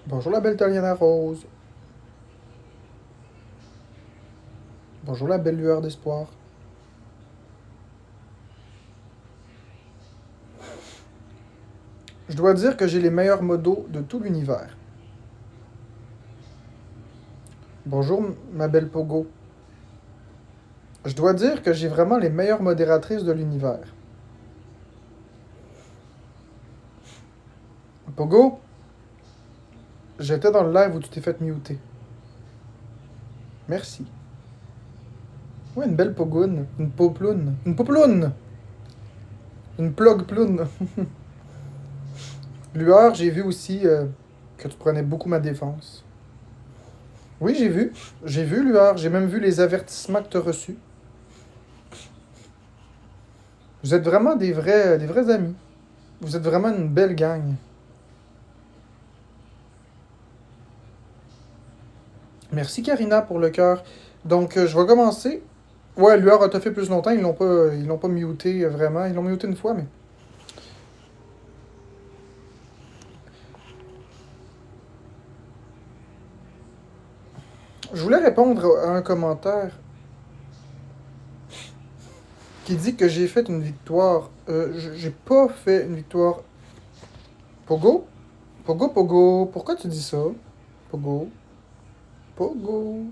Bonjour la belle Taliana Rose. Bonjour la belle lueur d'espoir. Je dois dire que j'ai les meilleurs modos de tout l'univers. Bonjour ma belle Pogo. Je dois dire que j'ai vraiment les meilleures modératrices de l'univers. Pogo, j'étais dans le live où tu t'es fait muter. Merci. Ouais, une belle pogoune. Une poploune. Une poploune! Une plug ploune. Lueur, j'ai vu aussi que tu prenais beaucoup ma défense. Oui, j'ai vu. J'ai vu, Lueur. J'ai même vu les avertissements que tu as reçus. Vous êtes vraiment des vrais amis. Vous êtes vraiment une belle gang. Merci Karina pour le cœur. Donc, je vais commencer. Ouais, Lueur a fait plus longtemps. Ils l'ont pas muté vraiment. Ils l'ont muté une fois, mais. Je voulais répondre à un commentaire qui dit que j'ai fait une victoire. J'ai pas fait une victoire. Pogo? Pogo, Pogo. Pourquoi tu dis ça? Pogo. Pogo.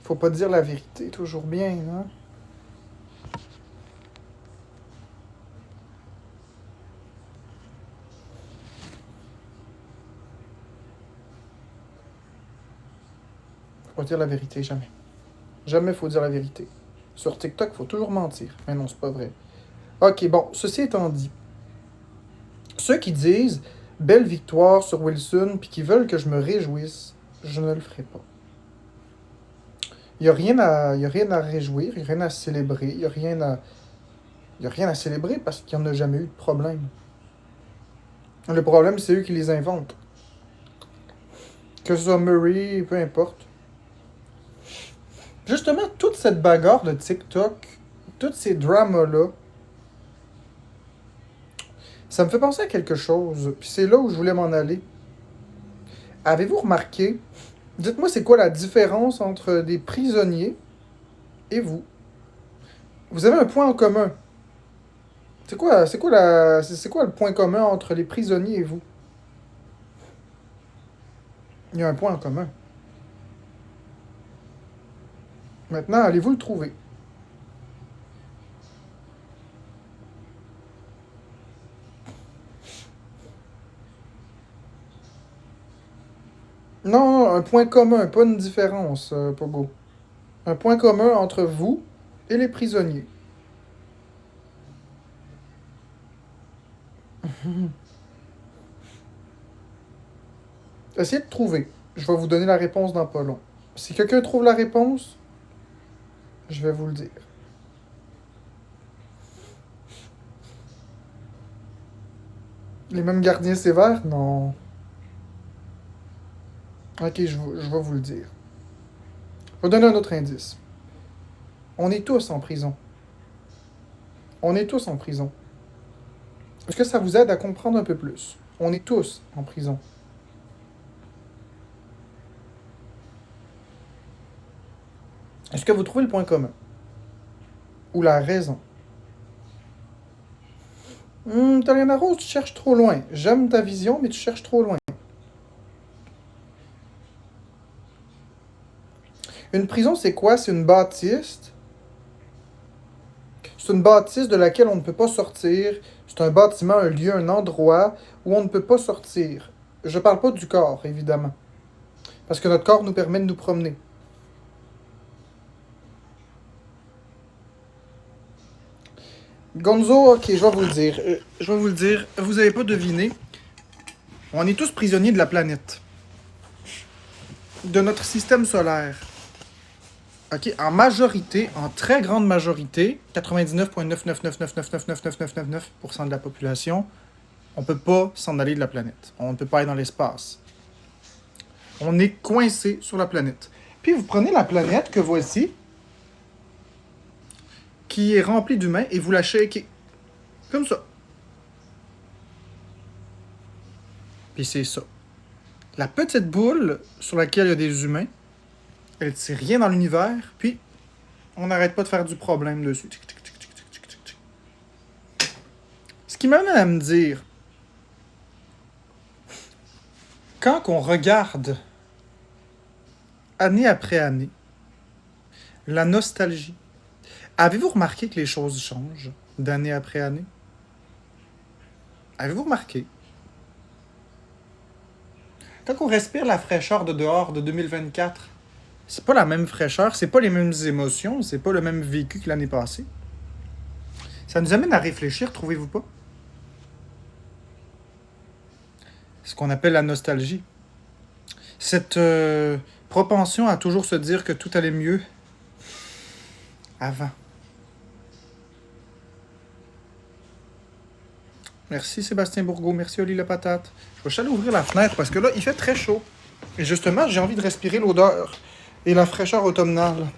Faut pas dire la vérité, toujours bien, hein? Faut pas dire la vérité, jamais. Jamais faut dire la vérité. Sur TikTok, faut toujours mentir. Mais non, c'est pas vrai. Ok, bon, ceci étant dit, ceux qui disent belle victoire sur Wilson puis qui veulent que je me réjouisse, je ne le ferai pas. Y a rien à réjouir, il n'y a rien à célébrer, y a rien à célébrer parce qu'il n'y en a jamais eu de problème. Le problème, c'est eux qui les inventent. Que ce soit Murray, peu importe. Justement, toute cette bagarre de TikTok, tous ces dramas-là, ça me fait penser à quelque chose. Puis c'est là où je voulais m'en aller. Avez-vous remarqué, dites-moi c'est quoi la différence entre des prisonniers et vous? Vous avez un point en commun. C'est quoi le point commun entre les prisonniers et vous? Il y a un point en commun. Maintenant, allez-vous le trouver? Non, non, un point commun, pas une différence, Pogo. Un point commun entre vous et les prisonniers. Essayez de trouver. Je vais vous donner la réponse dans pas long. Si quelqu'un trouve la réponse, je vais vous le dire. Les mêmes gardiens sévères? Non. Ok, je vais vous le dire. Je vais donner un autre indice. On est tous en prison. On est tous en prison. Est-ce que ça vous aide à comprendre un peu plus? On est tous en prison. Est-ce que vous trouvez le point commun? Ou la raison? Taliana Rose, tu cherches trop loin. J'aime ta vision, mais tu cherches trop loin. Une prison, c'est quoi? C'est une bâtisse. C'est une bâtisse de laquelle on ne peut pas sortir. C'est un bâtiment, un lieu, un endroit où on ne peut pas sortir. Je parle pas du corps, évidemment. Parce que notre corps nous permet de nous promener. Gonzo, ok, je vais vous le dire. Je vais vous le dire. Vous n'avez pas deviné. On est tous prisonniers de la planète. De notre système solaire. Ok, en majorité, en très grande majorité, 99,999999999% de la population, on ne peut pas s'en aller de la planète. On ne peut pas aller dans l'espace. On est coincé sur la planète. Puis vous prenez la planète que voici, qui est remplie d'humains, et vous la shakez. Comme ça. Puis c'est ça. La petite boule sur laquelle il y a des humains, elle ne tire rien dans l'univers, puis on n'arrête pas de faire du problème dessus. Tic, tic, tic, tic, tic, tic, tic. Ce qui m'amène à me dire, quand on regarde année après année, la nostalgie, avez-vous remarqué que les choses changent d'année après année? Avez-vous remarqué? Quand on respire la fraîcheur de dehors de 2024, c'est pas la même fraîcheur, c'est pas les mêmes émotions, c'est pas le même vécu que l'année passée. Ça nous amène à réfléchir, trouvez-vous pas? Ce qu'on appelle la nostalgie. Cette propension à toujours se dire que tout allait mieux avant. Merci Sébastien Bourgault, merci Oli la patate. Je vais juste aller ouvrir la fenêtre parce que là, il fait très chaud. Et justement, j'ai envie de respirer l'odeur et la fraîcheur automnale.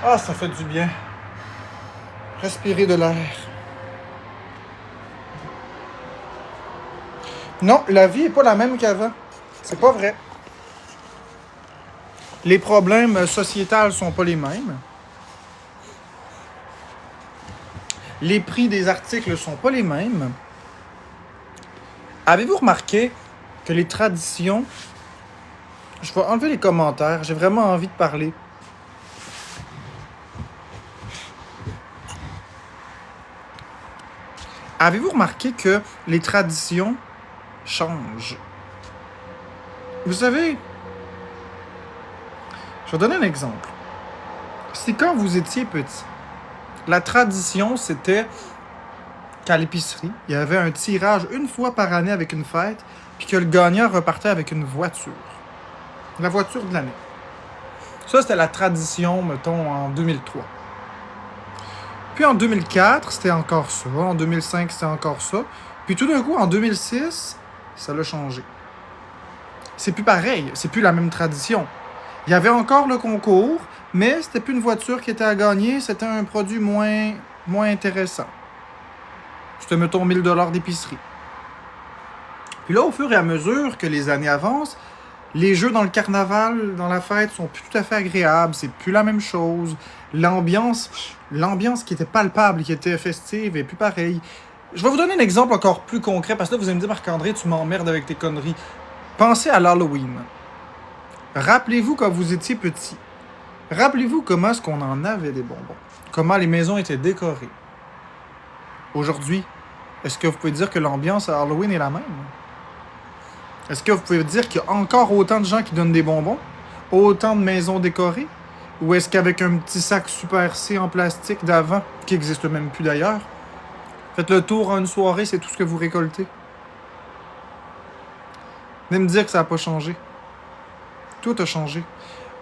Ah, ça fait du bien. Respirer de l'air. Non, la vie est pas la même qu'avant. C'est pas vrai. Les problèmes sociétals sont pas les mêmes. Les prix des articles sont pas les mêmes. Avez-vous remarqué que les traditions... Je vais enlever les commentaires, j'ai vraiment envie de parler. Avez-vous remarqué que les traditions changent? Vous savez, je vais donner un exemple. C'est quand vous étiez petit. La tradition, c'était qu'à l'épicerie, il y avait un tirage une fois par année avec une fête, puis que le gagnant repartait avec une voiture. La voiture de l'année. Ça, c'était la tradition, mettons, en 2003. Puis en 2004, c'était encore ça. En 2005, c'était encore ça. Puis tout d'un coup, en 2006, ça l'a changé. C'est plus pareil. C'est plus la même tradition. Il y avait encore le concours, mais c'était plus une voiture qui était à gagner. C'était un produit moins intéressant. C'était, mettons, 1000 $ d'épicerie. Puis là, au fur et à mesure que les années avancent, les jeux dans le carnaval, dans la fête, sont plus tout à fait agréables. C'est plus la même chose. L'ambiance qui était palpable, qui était festive, est plus pareille. Je vais vous donner un exemple encore plus concret, parce que là, vous allez me dire, Marc-André, tu m'emmerdes avec tes conneries. Pensez à l'Halloween. Rappelez-vous quand vous étiez petit. Rappelez-vous comment est-ce qu'on en avait des bonbons. Comment les maisons étaient décorées. Aujourd'hui, est-ce que vous pouvez dire que l'ambiance à Halloween est la même? Est-ce que vous pouvez dire qu'il y a encore autant de gens qui donnent des bonbons? Autant de maisons décorées? Ou est-ce qu'avec un petit sac Super C en plastique d'avant, qui n'existe même plus d'ailleurs, faites le tour en une soirée, c'est tout ce que vous récoltez? Venez me dire que ça n'a pas changé. Tout a changé.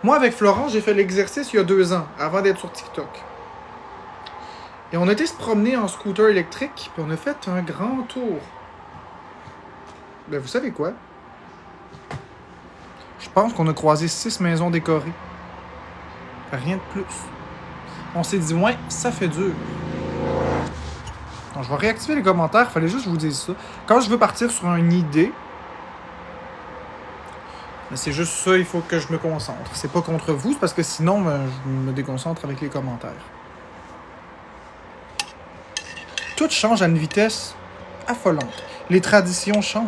Moi, avec Florence, j'ai fait l'exercice il y a 2 ans, avant d'être sur TikTok. Et on a été se promener en scooter électrique, puis on a fait un grand tour. Ben, vous savez quoi? Je pense qu'on a croisé 6 maisons décorées. Rien de plus. On s'est dit, ouais, ça fait dur. Donc, je vais réactiver les commentaires, il fallait juste que je vous dise ça. Quand je veux partir sur une idée, c'est juste ça, il faut que je me concentre. C'est pas contre vous, c'est parce que sinon, je me déconcentre avec les commentaires. Tout change à une vitesse affolante. Les traditions changent.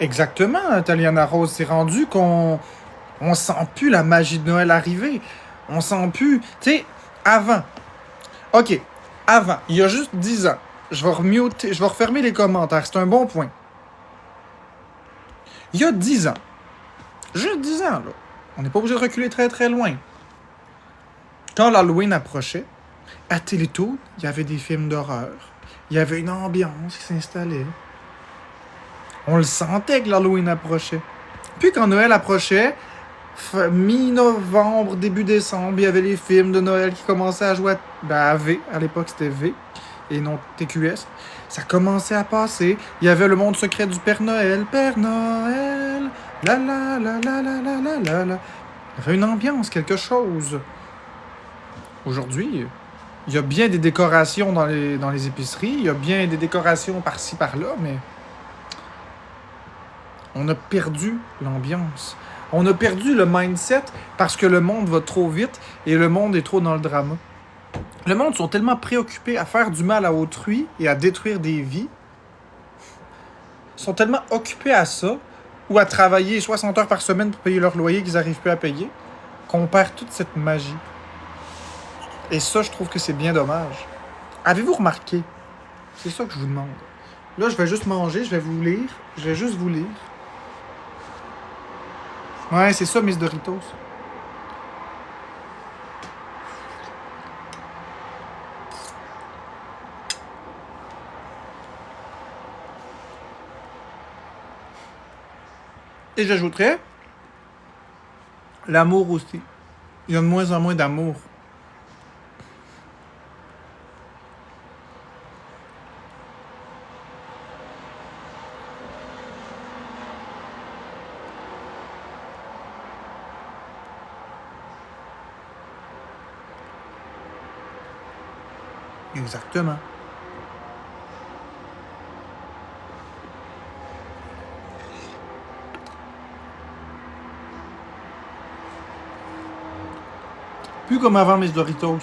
Exactement, Taliana Rose, c'est rendu qu'on sent plus la magie de Noël arriver. On sent plus... Tu sais, avant. OK, avant, il y a juste 10 ans. Je vais refermer les commentaires, c'est un bon point. Il y a 10 ans. Juste 10 ans, là. On n'est pas obligé de reculer très très loin. Quand l'Halloween approchait, à Télétoon, il y avait des films d'horreur. Il y avait une ambiance qui s'installait. On le sentait que l'Halloween approchait. Puis quand Noël approchait, Mi-novembre, début décembre, il y avait les films de Noël qui commençaient à jouer à V. À l'époque, c'était V et non TQS. Ça commençait à passer. Il y avait le monde secret du Père Noël. Père Noël, la la la la la la la la la. Il y avait une ambiance, quelque chose. Aujourd'hui, il y a bien des décorations dans les épiceries. Il y a bien des décorations par-ci, par-là, mais on a perdu l'ambiance. On a perdu le mindset parce que le monde va trop vite et le monde est trop dans le drama. Le monde sont tellement préoccupés à faire du mal à autrui et à détruire des vies. Ils sont tellement occupés à ça ou à travailler 60 heures par semaine pour payer leur loyer qu'ils n'arrivent plus à payer qu'on perd toute cette magie. Et ça, je trouve que c'est bien dommage. Avez-vous remarqué? C'est ça que je vous demande. Là, je vais juste manger, je vais vous lire. Je vais juste vous lire. Ouais, c'est ça, Miss Doritos. Et j'ajouterais l'amour aussi. Il y a de moins en moins d'amour. Exactement. Plus comme avant Miss Doritos.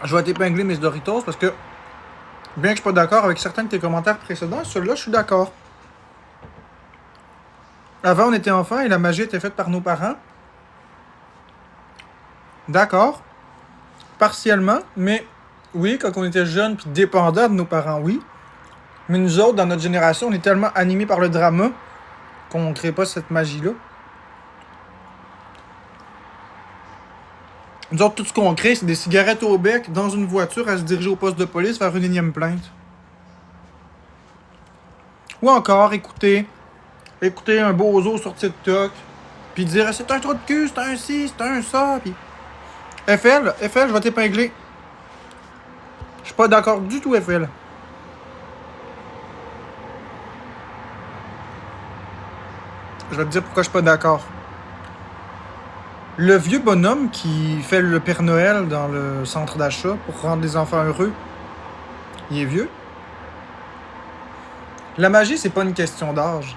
Je vais t'épingler Miss Doritos parce que, bien que je suis pas d'accord avec certains de tes commentaires précédents, celui-là, je suis d'accord. Avant, on était enfants et la magie était faite par nos parents. D'accord. Partiellement, mais oui, quand on était jeunes puis dépendants de nos parents, oui. Mais nous autres, dans notre génération, on est tellement animés par le drama qu'on ne crée pas cette magie-là. Nous autres, tout ce qu'on crée, c'est des cigarettes au bec, dans une voiture, à se diriger au poste de police, faire une énième plainte. Ou encore, écouter un bozo sur TikTok, puis dire c'est un trou de cul, c'est un ci, c'est un ça, puis... FL, je vais t'épingler. Je suis pas d'accord du tout, FL. Je vais te dire pourquoi je suis pas d'accord. Le vieux bonhomme qui fait le Père Noël dans le centre d'achat pour rendre les enfants heureux, il est vieux. La magie, c'est pas une question d'âge.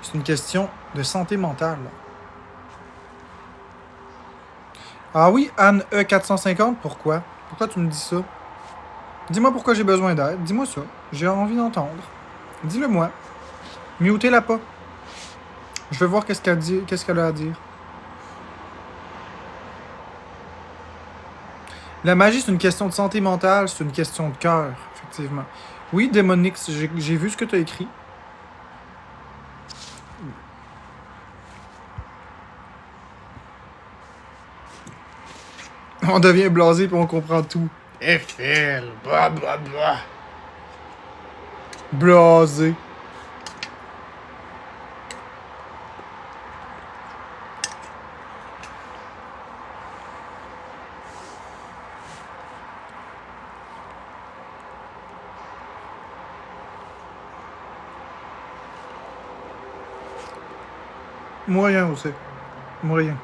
C'est une question de santé mentale. Ah oui, Anne E450, pourquoi? Pourquoi tu me dis ça? Dis-moi pourquoi j'ai besoin d'aide. Dis-moi ça. J'ai envie d'entendre. Dis-le-moi. Mutez-la pas. Je vais voir qu'est-ce qu'elle a à dire. La magie, c'est une question de santé mentale, c'est une question de cœur, effectivement. Oui, Démonix, j'ai vu ce que tu as écrit. On devient blasé puis on comprend tout. FL, blah blah blah. Blasé. Moyen aussi. Moyen.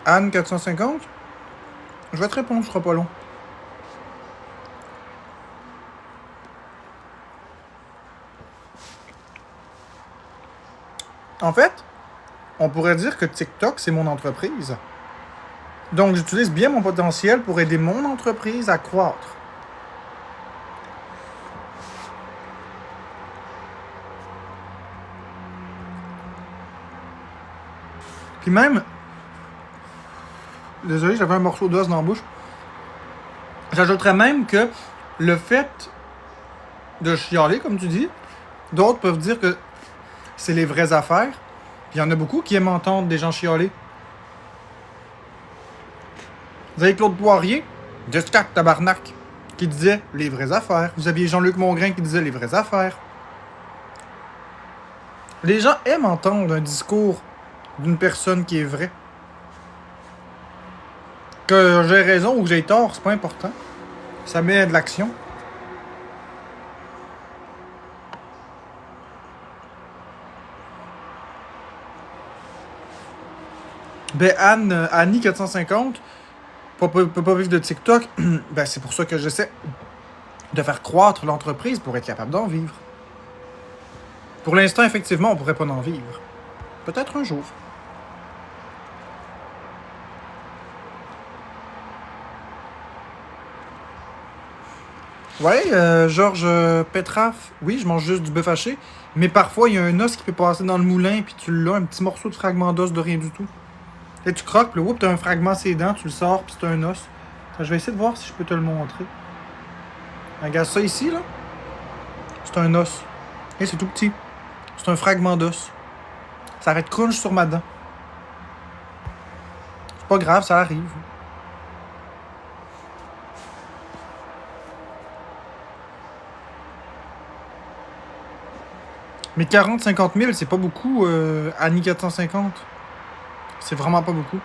Anne 450? Je vais te répondre, ce sera pas long. En fait, on pourrait dire que TikTok, c'est mon entreprise. Donc, j'utilise bien mon potentiel pour aider mon entreprise à croître. Puis même, désolé, j'avais un morceau d'os dans la bouche. J'ajouterais même que le fait de chialer, comme tu dis, d'autres peuvent dire que c'est les vraies affaires. Puis il y en a beaucoup qui aiment entendre des gens chialer. Vous avez Claude Poirier, de Scat Tabarnak, qui disait les vraies affaires. Vous aviez Jean-Luc Mongrain qui disait les vraies affaires. Les gens aiment entendre un discours d'une personne qui est vraie. Que j'ai raison ou que j'ai tort, c'est pas important. Ça met de l'action. Ben Annie 450 peut pas vivre de TikTok. Ben c'est pour ça que j'essaie de faire croître l'entreprise pour être capable d'en vivre. Pour l'instant, effectivement, on pourrait pas en vivre. Peut-être un jour. Ouais, Georges Petraf, oui, je mange juste du bœuf haché, mais parfois il y a un os qui peut passer dans le moulin, puis tu l'as, un petit morceau de fragment d'os de rien du tout. Et tu croques, puis t'as un fragment ses dents, tu le sors, puis c'est un os. Je vais essayer de voir si je peux te le montrer. Regarde ça ici, là. C'est un os. Et c'est tout petit. C'est un fragment d'os. Ça arrête crunch sur ma dent. C'est pas grave, ça arrive. Mais 40-50 000, c'est pas beaucoup, Annie 450. C'est vraiment pas beaucoup.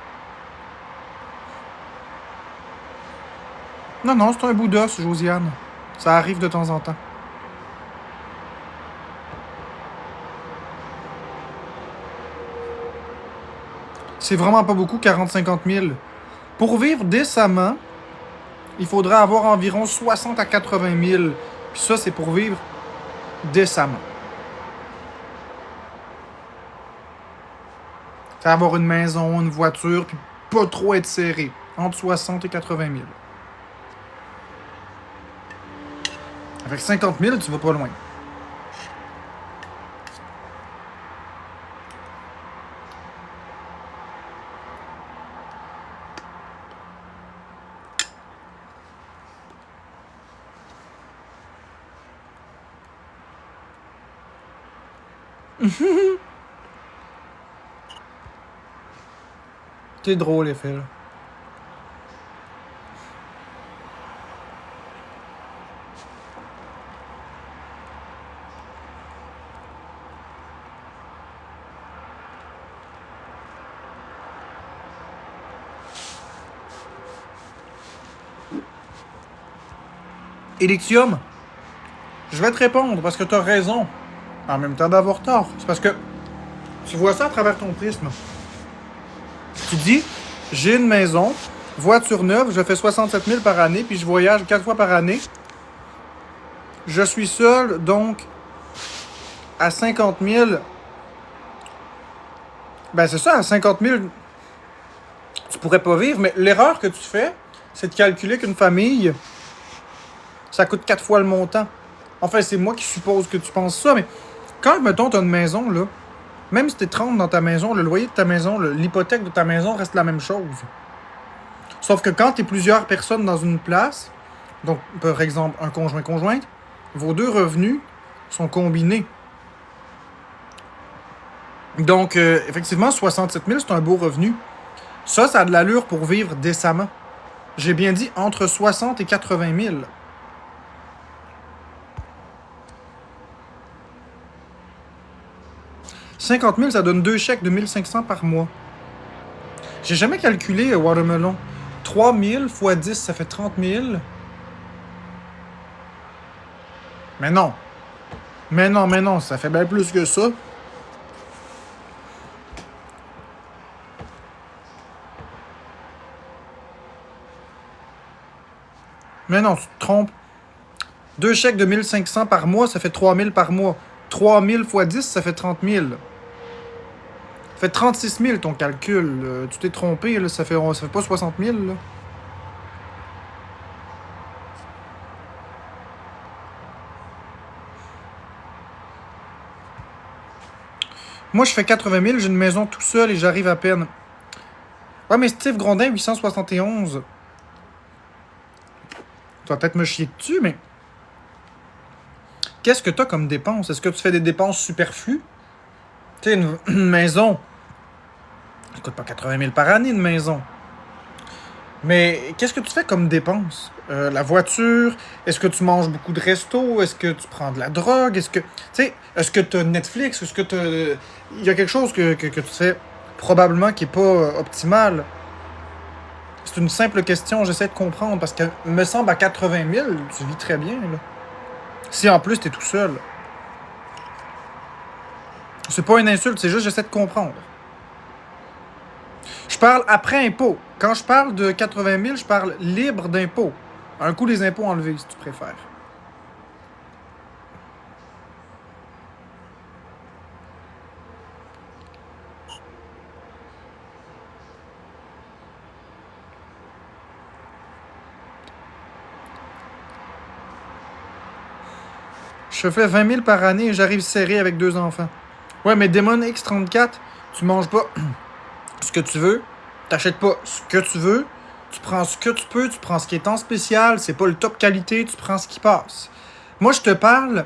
Non, non, c'est un bout d'os, Josiane. Ça arrive de temps en temps. C'est vraiment pas beaucoup, 40-50 000. Pour vivre décemment, il faudrait avoir environ 60 à 80 000. Puis ça, c'est pour vivre décemment. C'est avoir une maison, une voiture, puis pas trop être serré. Entre 60 et 80 000. Avec 50 000, tu vas pas loin. C'est drôle, les faits, là. Elyxium, je vais te répondre parce que tu as raison. En même temps d'avoir tort. C'est parce que tu vois ça à travers ton prisme. Tu dis, j'ai une maison, voiture neuve, je fais 67 000 par année, puis je voyage 4 fois par année. Je suis seul, donc à 50 000. Ben c'est ça, à 50 000, tu pourrais pas vivre, mais l'erreur que tu fais, c'est de calculer qu'une famille, ça coûte 4 fois le montant. Enfin, c'est moi qui suppose que tu penses ça, mais quand, mettons, tu as une maison, là, même si tu es 30 dans ta maison, le loyer de ta maison, l'hypothèque de ta maison reste la même chose. Sauf que quand tu es plusieurs personnes dans une place, donc par exemple un conjoint-conjointe, vos deux revenus sont combinés. Donc, effectivement, 67 000, c'est un beau revenu. Ça a de l'allure pour vivre décemment. J'ai bien dit entre 60 et 80 000. « 50 000, ça donne 2 chèques de 1 500 par mois. J'ai jamais calculé, Watermelon. 3 000 x 10, ça fait 30 000. Mais non. Mais non, ça fait bien plus que ça. Mais non, tu te trompes. 2 chèques de 1500 par mois, ça fait 3000 par mois. 3000 fois 10, ça fait 30 000. Ça fait 36 000 ton calcul. Tu t'es trompé, là, ça fait pas 60 000. Là. Moi, je fais 80 000, j'ai une maison tout seul et j'arrive à peine. Ouais, mais Steve Grondin, 871. Tu vas peut-être me chier dessus, mais qu'est-ce que t'as comme dépenses? Est-ce que tu fais des dépenses superflues? Tu sais, une maison, ça coûte pas 80 000 par année, une maison. Mais qu'est-ce que tu fais comme dépenses? La voiture? Est-ce que tu manges beaucoup de resto? Est-ce que tu prends de la drogue? Est-ce que, tu sais, est-ce que tu as Netflix? Est-ce que tu il y a quelque chose que tu fais probablement qui est pas optimal? C'est une simple question, j'essaie de comprendre, parce que me semble à 80 000, tu vis très bien, là. Si en plus t'es tout seul. C'est pas une insulte, c'est juste j'essaie de comprendre. Je parle après impôt. Quand je parle de 80 000, je parle libre d'impôt. Un coup les impôts enlevés, si tu préfères. Je fais 20 000 par année et j'arrive serré avec 2 enfants. Ouais, mais Demon X34, tu manges pas ce que tu veux, t'achètes pas ce que tu veux, tu prends ce que tu peux, tu prends ce qui est en spécial, c'est pas le top qualité, tu prends ce qui passe. Moi, je te parle,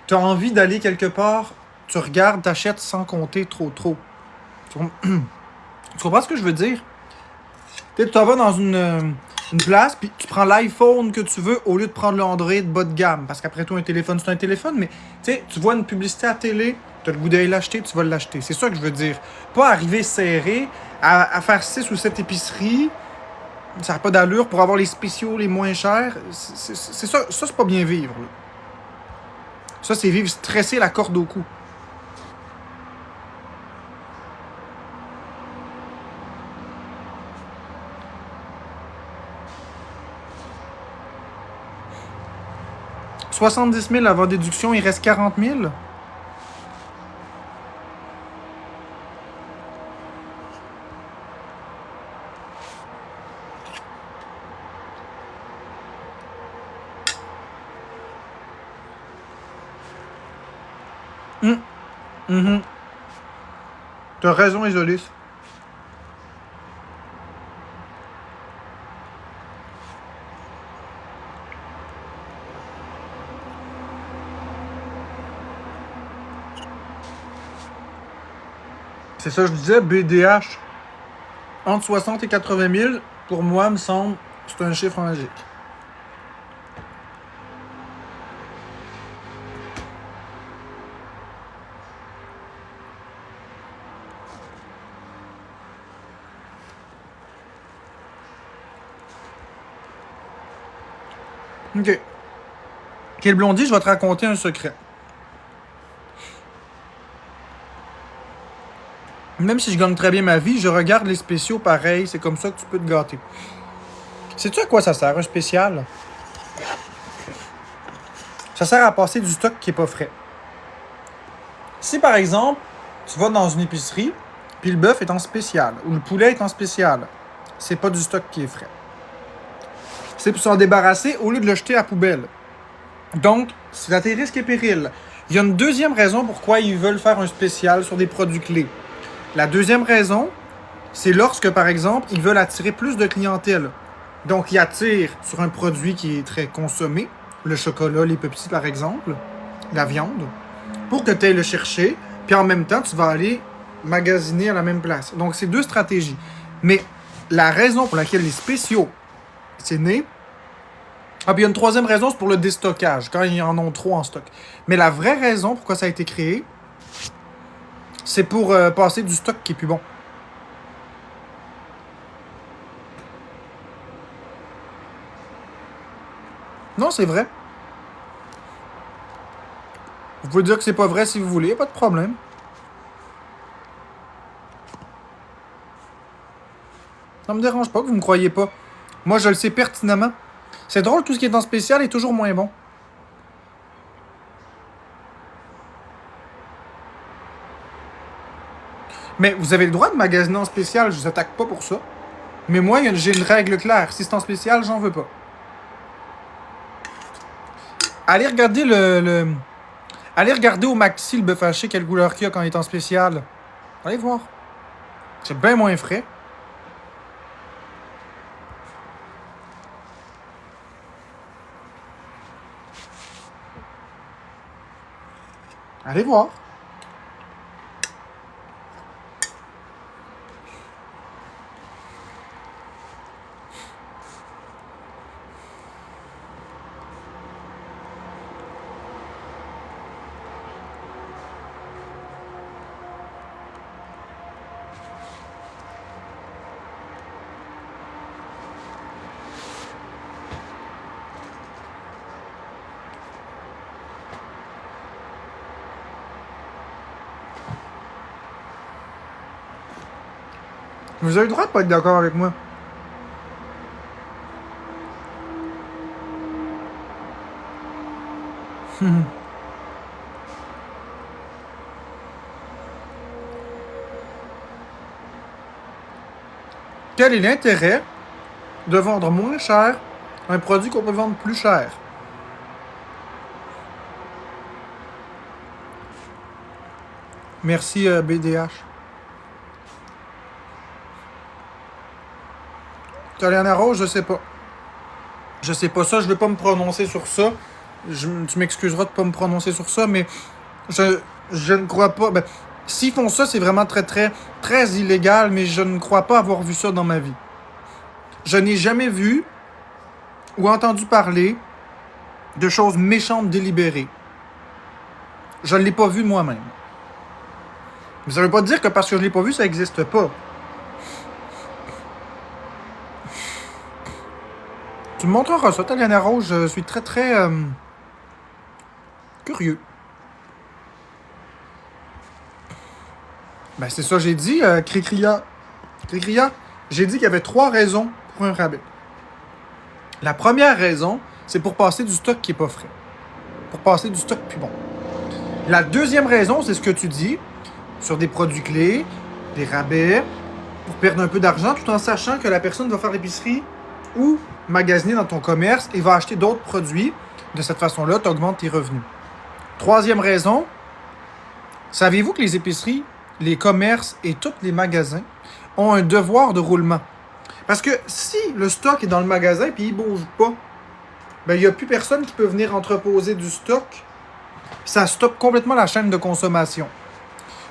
t'as envie d'aller quelque part, tu regardes, t'achètes sans compter trop. Tu comprends ce que je veux dire? Tu t'en vas dans une place, puis tu prends l'iPhone que tu veux au lieu de prendre l'Android bas de gamme. Parce qu'après tout, un téléphone, c'est un téléphone, mais tu vois une publicité à la télé, tu as le goût d'aller l'acheter, tu vas l'acheter. C'est ça que je veux dire. Pas arriver serré, à faire 6 ou 7 épiceries, ça n'a pas d'allure pour avoir les spéciaux les moins chers. C'est ça, c'est pas bien vivre. Là. Ça, c'est vivre stressé la corde au cou. « 70 000 avant déduction, il reste 40 000. T'as raison, Isolis. C'est ça que je disais, BDH. Entre 60 et 80 000, pour moi, me semble, c'est un chiffre magique. OK. Quel Blondie, je vais te raconter un secret. Même si je gagne très bien ma vie, je regarde les spéciaux pareil. C'est comme ça que tu peux te gâter. Sais-tu à quoi ça sert, un spécial? Ça sert à passer du stock qui est pas frais. Si, par exemple, tu vas dans une épicerie, puis le bœuf est en spécial, ou le poulet est en spécial, c'est pas du stock qui est frais. C'est pour s'en débarrasser au lieu de le jeter à la poubelle. Donc, c'est à tes risques et périls. Il y a une deuxième raison pourquoi ils veulent faire un spécial sur des produits clés. La deuxième raison, c'est lorsque, par exemple, ils veulent attirer plus de clientèle. Donc, ils attirent sur un produit qui est très consommé, le chocolat, les petits, par exemple, la viande, pour que tu ailles le chercher, puis en même temps, tu vas aller magasiner à la même place. Donc, c'est 2 stratégies. Mais la raison pour laquelle les spéciaux, c'est né. Ah, puis il y a une troisième raison, c'est pour le déstockage, quand ils en ont trop en stock. Mais la vraie raison pourquoi ça a été créé, c'est pour passer du stock qui est plus bon. Non, c'est vrai. Vous pouvez dire que c'est pas vrai si vous voulez, pas de problème. Ça me dérange pas que vous me croyez pas. Moi, je le sais pertinemment. C'est drôle, tout ce qui est en spécial est toujours moins bon. Mais vous avez le droit de magasiner en spécial, je vous attaque pas pour ça. Mais moi, j'ai une règle claire. Si c'est en spécial, j'en veux pas. Allez regarder Allez regarder au Maxi le bœuf haché, quelle couleur qu'il y a quand il est en spécial. Allez voir. C'est bien moins frais. Allez voir. Vous avez le droit de pas être d'accord avec moi. Quel est l'intérêt de vendre moins cher un produit qu'on peut vendre plus cher? Merci BDH. Italiana Rose, je sais pas. Je sais pas ça, je vais pas me prononcer sur ça. Tu m'excuseras de pas me prononcer sur ça, mais je ne crois pas. Ben, s'ils font ça, c'est vraiment très, très, très illégal, mais je ne crois pas avoir vu ça dans ma vie. Je n'ai jamais vu ou entendu parler de choses méchantes délibérées. Je ne l'ai pas vu moi-même. Mais ça veut pas dire que parce que je l'ai pas vu, ça n'existe pas. Tu me montreras ça, Taliana Rose. Je suis très, très curieux. Ben, c'est ça, j'ai dit, Cricria. Cricria, j'ai dit qu'il y avait 3 raisons pour un rabais. La première raison, c'est pour passer du stock qui est pas frais. Pour passer du stock plus bon. La deuxième raison, c'est ce que tu dis, sur des produits clés, des rabais, pour perdre un peu d'argent, tout en sachant que la personne va faire l'épicerie ou magasiner dans ton commerce et va acheter d'autres produits. De cette façon-là, tu augmentes tes revenus. Troisième raison, saviez-vous que les épiceries, les commerces et tous les magasins ont un devoir de roulement? Parce que si le stock est dans le magasin et il ne bouge pas, ben, il n'y a plus personne qui peut venir entreposer du stock. Ça stoppe complètement la chaîne de consommation.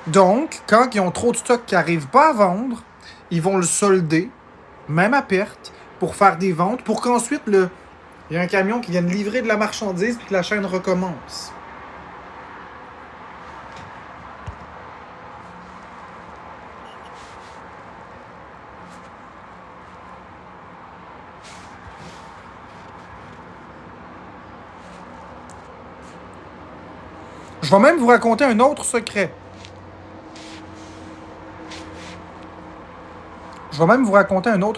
Donc, quand ils ont trop de stock qu'ils n'arrivent pas à vendre, ils vont le solder, même à perte, pour faire des ventes, pour qu'ensuite, il y a un camion qui vienne livrer de la marchandise et que la chaîne recommence. Je vais même vous raconter un autre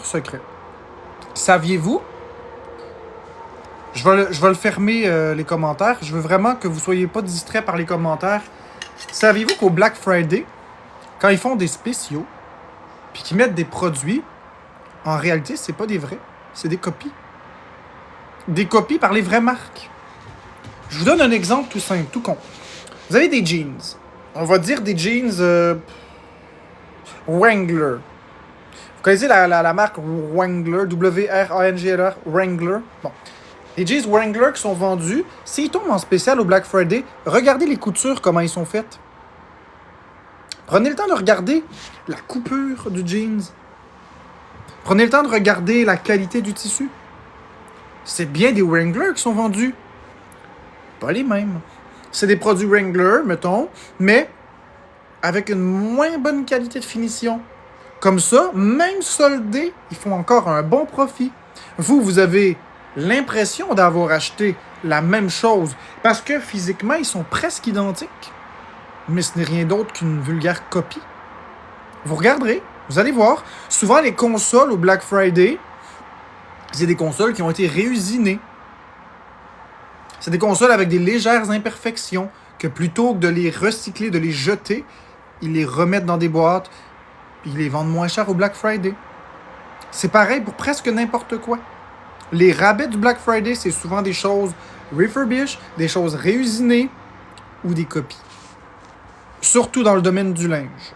secret. Saviez-vous? Je vais le fermer, les commentaires. Je veux vraiment que vous ne soyez pas distraits par les commentaires. Saviez-vous qu'au Black Friday, quand ils font des spéciaux, puis qu'ils mettent des produits, en réalité, c'est pas des vrais. C'est des copies. Des copies par les vraies marques. Je vous donne un exemple tout simple, tout con. Vous avez des jeans. On va dire des jeans Wrangler. Vous connaissez la marque Wrangler, W-R-A-N-G-L-R, Wrangler? Bon. Les jeans Wrangler qui sont vendus, s'ils tombent en spécial au Black Friday, regardez les coutures, comment ils sont faites. Prenez le temps de regarder la coupure du jeans. Prenez le temps de regarder la qualité du tissu. C'est bien des Wrangler qui sont vendus. Pas les mêmes. C'est des produits Wrangler, mettons, mais avec une moins bonne qualité de finition. Comme ça, même soldés, ils font encore un bon profit. Vous avez l'impression d'avoir acheté la même chose parce que physiquement, ils sont presque identiques. Mais ce n'est rien d'autre qu'une vulgaire copie. Vous regarderez, vous allez voir. Souvent, les consoles au Black Friday, C'est des consoles qui ont été réusinées. C'est des consoles avec des légères imperfections que plutôt que de les recycler, de les jeter, ils les remettent dans des boîtes puis ils les vendent moins cher au Black Friday. C'est pareil pour presque n'importe quoi. Les rabais du Black Friday, c'est souvent des choses refurbished, des choses réusinées ou des copies. Surtout dans le domaine du linge.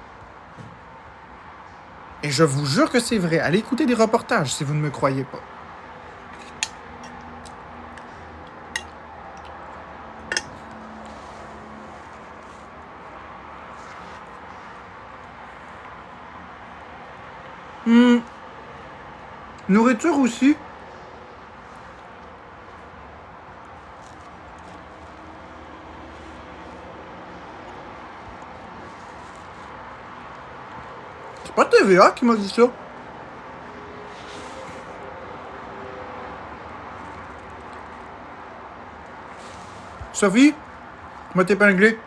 Et je vous jure que c'est vrai. Allez écouter des reportages si vous ne me croyez pas. Nourriture aussi. C'est pas TVA qui m'a dit ça. Sophie, m'a t'épinglé.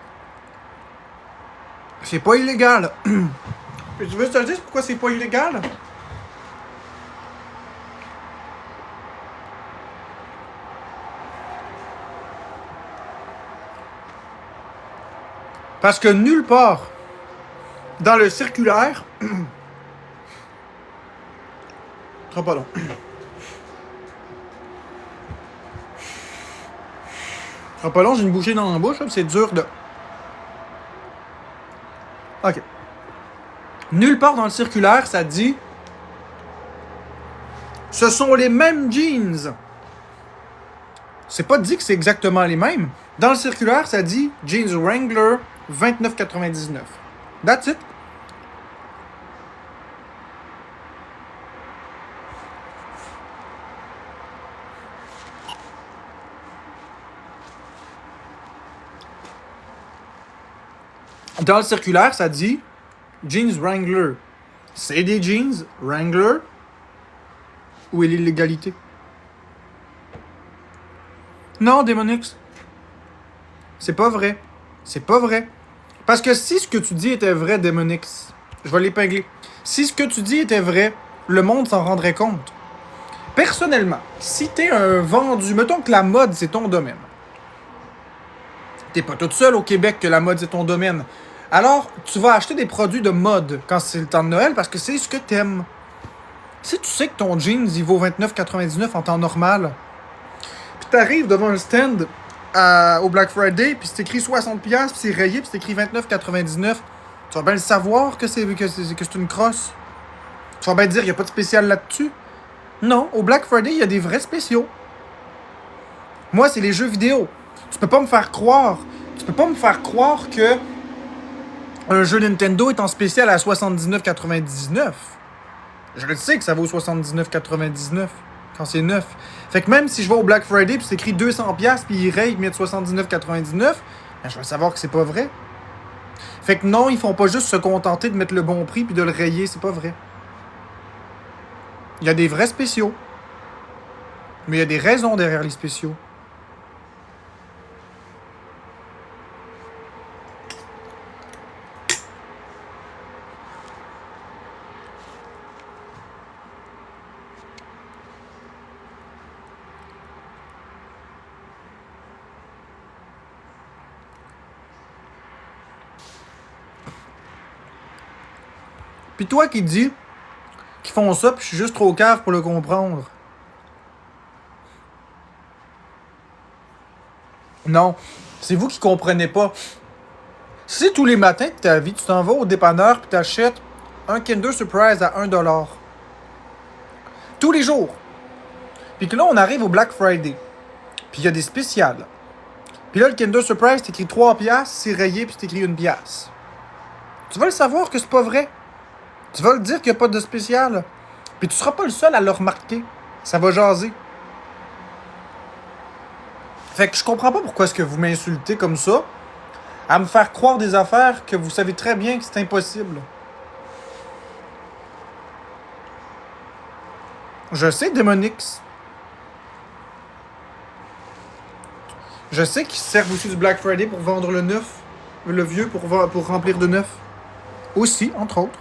C'est pas illégal. Tu veux que je te dise pourquoi c'est pas illégal? Parce que nulle part dans le circulaire... Ce sera pas long. Ce sera pas long, j'ai une bouchée dans la bouche, c'est dur de... Ok. Nulle part dans le circulaire, ça dit... Ce sont les mêmes jeans. C'est pas dit que c'est exactement les mêmes. Dans le circulaire, ça dit Jeans Wrangler 29,99. That's it. Dans le circulaire, ça dit Jeans Wrangler. C'est des jeans Wrangler? Où est l'illégalité? Non, Démonix. C'est pas vrai. C'est pas vrai. Parce que si ce que tu dis était vrai, Démonix, je vais l'épingler. Si ce que tu dis était vrai, le monde s'en rendrait compte. Personnellement, si t'es un vendu... Mettons que la mode, c'est ton domaine. T'es pas toute seule au Québec que la mode, c'est ton domaine. Alors, tu vas acheter des produits de mode quand c'est le temps de Noël parce que c'est ce que t'aimes. Si tu sais que ton jeans, il vaut 29,99 en temps normal, puis t'arrives devant un stand au Black Friday, puis c'est écrit 60$, puis c'est rayé, puis c'est écrit 29,99, tu vas bien le savoir que c'est une crosse. Tu vas bien dire, il n'y a pas de spécial là-dessus. Non, au Black Friday, il y a des vrais spéciaux. Moi, c'est les jeux vidéo. Tu peux pas me faire croire. Tu peux pas me faire croire que un jeu Nintendo est en spécial à 79,99. Je le sais que ça vaut 79,99 quand c'est neuf. Fait que même si je vais au Black Friday puis c'est écrit 200$ puis ils rayent, ils mettent 79,99, ben je vais savoir que c'est pas vrai. Fait que non, ils font pas juste se contenter de mettre le bon prix puis de le rayer, c'est pas vrai. Il y a des vrais spéciaux. Mais il y a des raisons derrière les spéciaux. Puis toi qui dis qu'ils font ça, puis je suis juste trop cave pour le comprendre. Non, c'est vous qui comprenez pas. Si tous les matins de ta vie, tu t'en vas au dépanneur puis t'achètes un Kinder Surprise à 1$. Tous les jours. Puis que là, on arrive au Black Friday. Puis il y a des spéciales. Puis là, le Kinder Surprise, c'est écrit 3$, c'est rayé, puis c'est écrit 1$. Tu vas le savoir que c'est pas vrai. Tu vas le dire qu'il n'y a pas de spécial. Puis tu seras pas le seul à le remarquer. Ça va jaser. Fait que je comprends pas pourquoi est-ce que vous m'insultez comme ça, à me faire croire des affaires que vous savez très bien que c'est impossible. Je sais, Démonix. Je sais qu'ils servent aussi du Black Friday pour vendre le neuf. Le vieux pour remplir de neuf. Aussi, entre autres.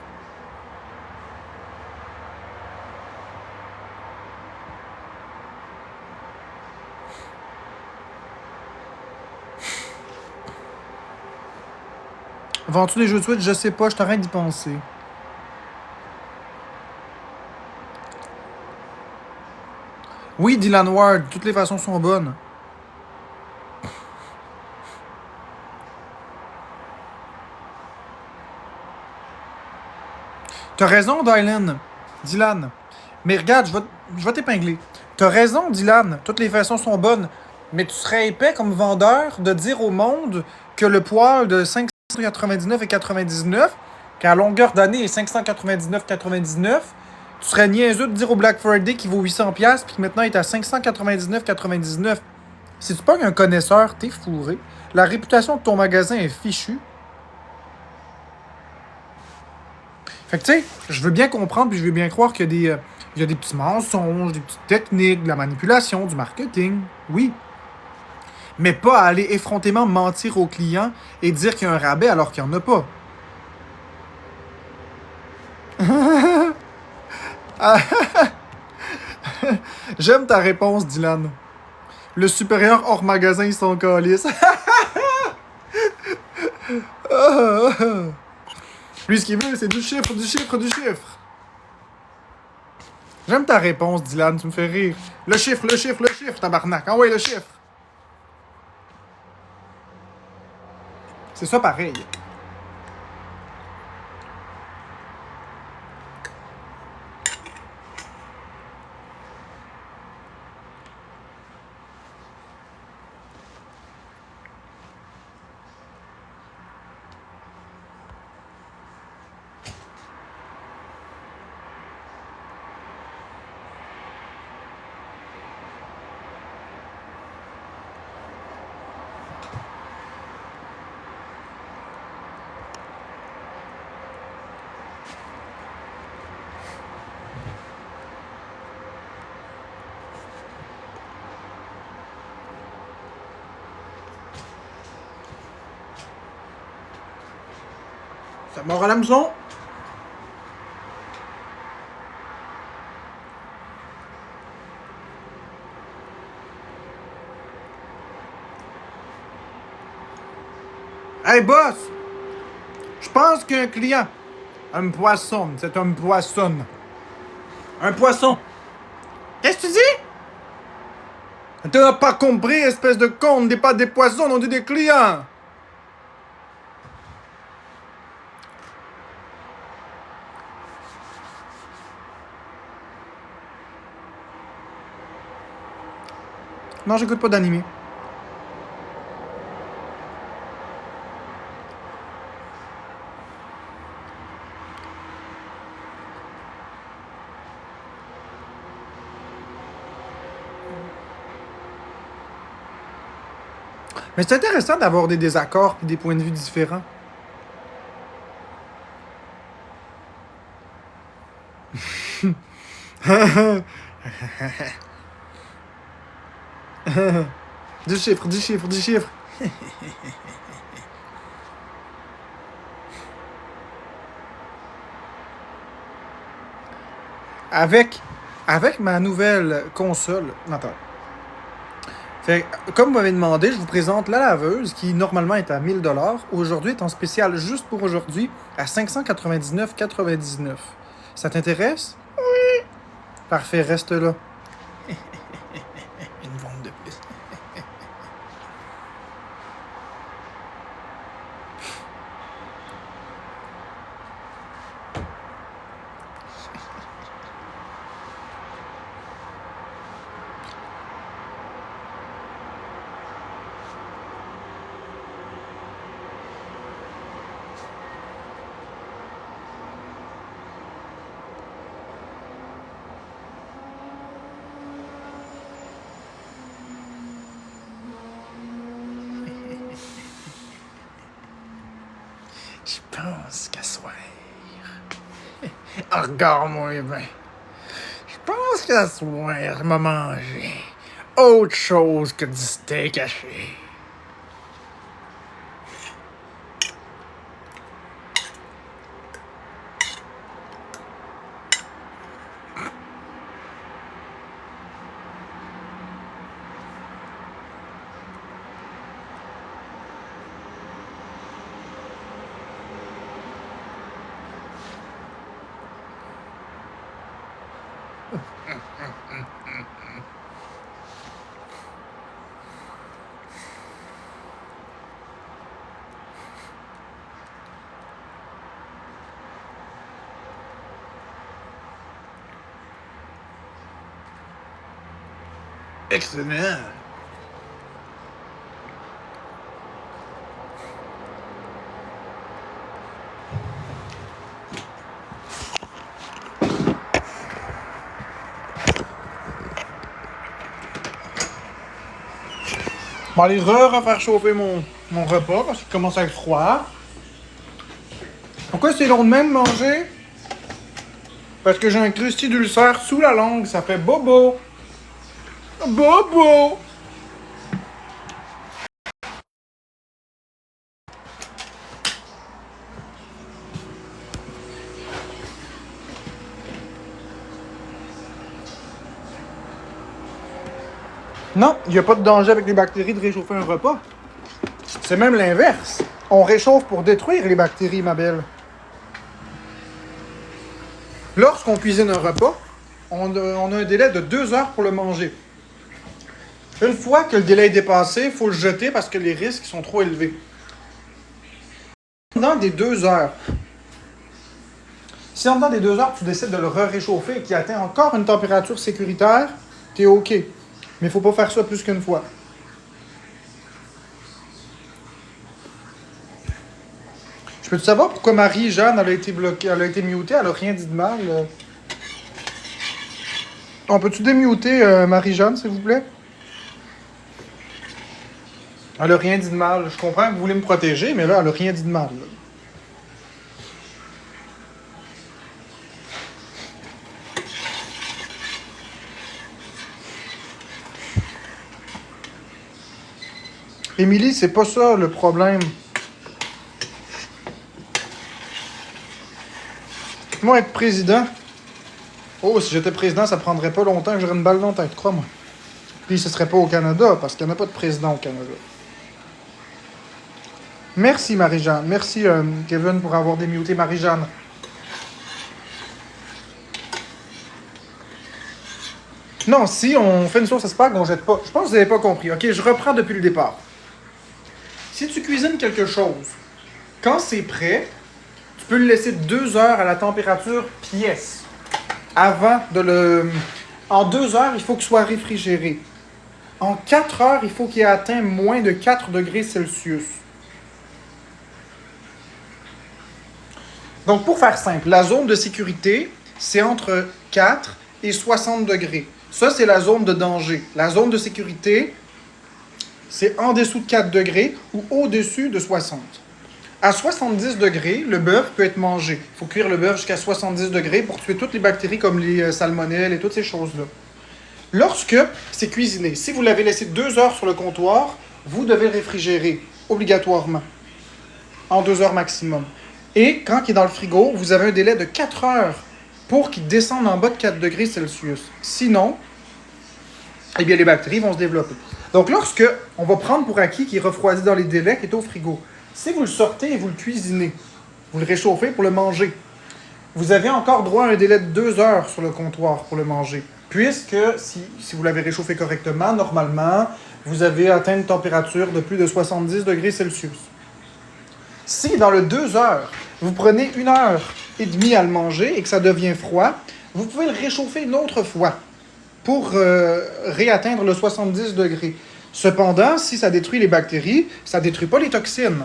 Vends-tu des jeux de Switch? Je sais pas, je t'arrête d'y penser. Oui, Dylan Ward, toutes les façons sont bonnes. T'as raison, Dylan. Mais regarde, je vais t'épingler. T'as raison, Dylan. Toutes les façons sont bonnes. Mais tu serais épais comme vendeur de dire au monde que le poil de 599,99, qu'à longueur d'année est 599,99, tu serais niaiseux de dire au Black Friday qu'il vaut 800$ puis que maintenant il est à 599,99. Si tu pognes un connaisseur, t'es fourré. La réputation de ton magasin est fichue. Fait que tu sais, je veux bien comprendre puis je veux bien croire qu'il y a des petits mensonges, des petites techniques, de la manipulation, du marketing. Oui. Mais pas aller effrontément mentir aux clients et dire qu'il y a un rabais alors qu'il n'y en a pas. J'aime ta réponse, Dylan. Le supérieur hors magasin, il s'en calisse. Lui, ce qu'il veut, c'est du chiffre, du chiffre, du chiffre. J'aime ta réponse, Dylan, tu me fais rire. Le chiffre, le chiffre, le chiffre, tabarnak. Ah ouais, le chiffre. C'est ça pareil. Ça mord à l'hameçon. Hey, boss! Je pense qu'un client... Un poisson, c'est un poisson. Un poisson. Qu'est-ce que tu dis? Tu n'as pas compris, espèce de con. On ne dit pas des poissons, on dit des clients. Non, j'écoute pas d'animé. Mais c'est intéressant d'avoir des désaccords et des points de vue différents. Du chiffre, du chiffre, du chiffre. Avec ma nouvelle console. Attends. Fait, comme vous m'avez demandé, je vous présente la laveuse qui normalement est à 1000$. Aujourd'hui est en spécial juste pour aujourd'hui à 599,99$. Ça t'intéresse? Oui. Parfait, reste là. Une vente de plus. Je pense qu'à soir. Regarde-moi bien. Je pense qu'à soir, je vais manger autre chose que du steak haché. Excellent. Je vais aller refaire chauffer mon repas parce qu'il commence à être froid. Pourquoi c'est long de même manger? Parce que j'ai un crusty d'ulcère sous la langue, ça fait bobo. Bobo! Non, il n'y a pas de danger avec les bactéries de réchauffer un repas. C'est même l'inverse. On réchauffe pour détruire les bactéries, ma belle. Lorsqu'on cuisine un repas, on a un délai de 2 heures pour le manger. Une fois que le délai est dépassé, il faut le jeter parce que les risques sont trop élevés. Pendant des 2 heures, si en dedans des 2 heures, tu décides de le réchauffer et qu'il atteint encore une température sécuritaire, t'es OK. Mais il ne faut pas faire ça plus qu'une fois. Je peux te savoir pourquoi Marie-Jeanne elle a été bloquée, elle a été mutée, elle a rien dit de mal. On peut-tu démuter Marie-Jeanne, s'il vous plaît? Elle a rien dit de mal. Je comprends que vous voulez me protéger, mais là, elle a rien dit de mal. Là. Émilie, c'est pas ça le problème. Moi, être président. Oh, si j'étais président, ça prendrait pas longtemps que j'aurais une balle dans la tête, crois-moi. Puis ce serait pas au Canada, parce qu'il n'y en a pas de président au Canada. Merci, Marie-Jeanne. Merci, Kevin, pour avoir démuté Marie-Jeanne. Non, si on fait une sauce à spag, on jette pas. Je pense que vous n'avez pas compris. OK, je reprends depuis le départ. Si tu cuisines quelque chose, quand c'est prêt, tu peux le laisser 2 heures à la température pièce. Avant de le... En 2 heures, il faut qu'il soit réfrigéré. En 4 heures, il faut qu'il ait atteint moins de 4 degrés Celsius. Donc, pour faire simple, la zone de sécurité, c'est entre 4 et 60 degrés. Ça, c'est la zone de danger. La zone de sécurité, c'est en dessous de 4 degrés ou au-dessus de 60. À 70 degrés, le bœuf peut être mangé. Il faut cuire le bœuf jusqu'à 70 degrés pour tuer toutes les bactéries comme les salmonelles et toutes ces choses-là. Lorsque c'est cuisiné, si vous l'avez laissé 2 heures sur le comptoir, vous devez le réfrigérer obligatoirement en 2 heures maximum. Et quand il est dans le frigo, vous avez un délai de 4 heures pour qu'il descende en bas de 4 degrés Celsius. Sinon, eh bien, les bactéries vont se développer. Donc, lorsque on va prendre pour acquis qu'il est refroidi dans les délais qui est au frigo, si vous le sortez et vous le cuisinez, vous le réchauffez pour le manger, vous avez encore droit à un délai de 2 heures sur le comptoir pour le manger. Puisque, si vous l'avez réchauffé correctement, normalement, vous avez atteint une température de plus de 70 degrés Celsius. Si, dans le 2 heures, vous prenez 1 heure et demie à le manger et que ça devient froid, vous pouvez le réchauffer une autre fois pour réatteindre le 70 degrés. Cependant, si ça détruit les bactéries, ça ne détruit pas les toxines.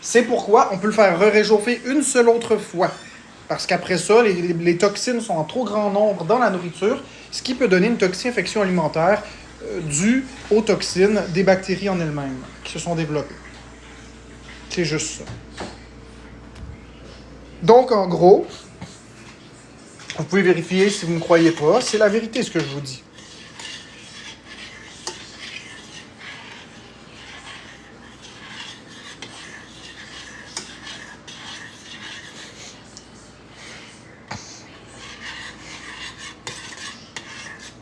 C'est pourquoi on peut le faire réchauffer une seule autre fois. Parce qu'après ça, les toxines sont en trop grand nombre dans la nourriture, ce qui peut donner une toxi-infection alimentaire due aux toxines des bactéries en elles-mêmes qui se sont développées. C'est juste ça. Donc, en gros, vous pouvez vérifier si vous ne me croyez pas. C'est la vérité, ce que je vous dis.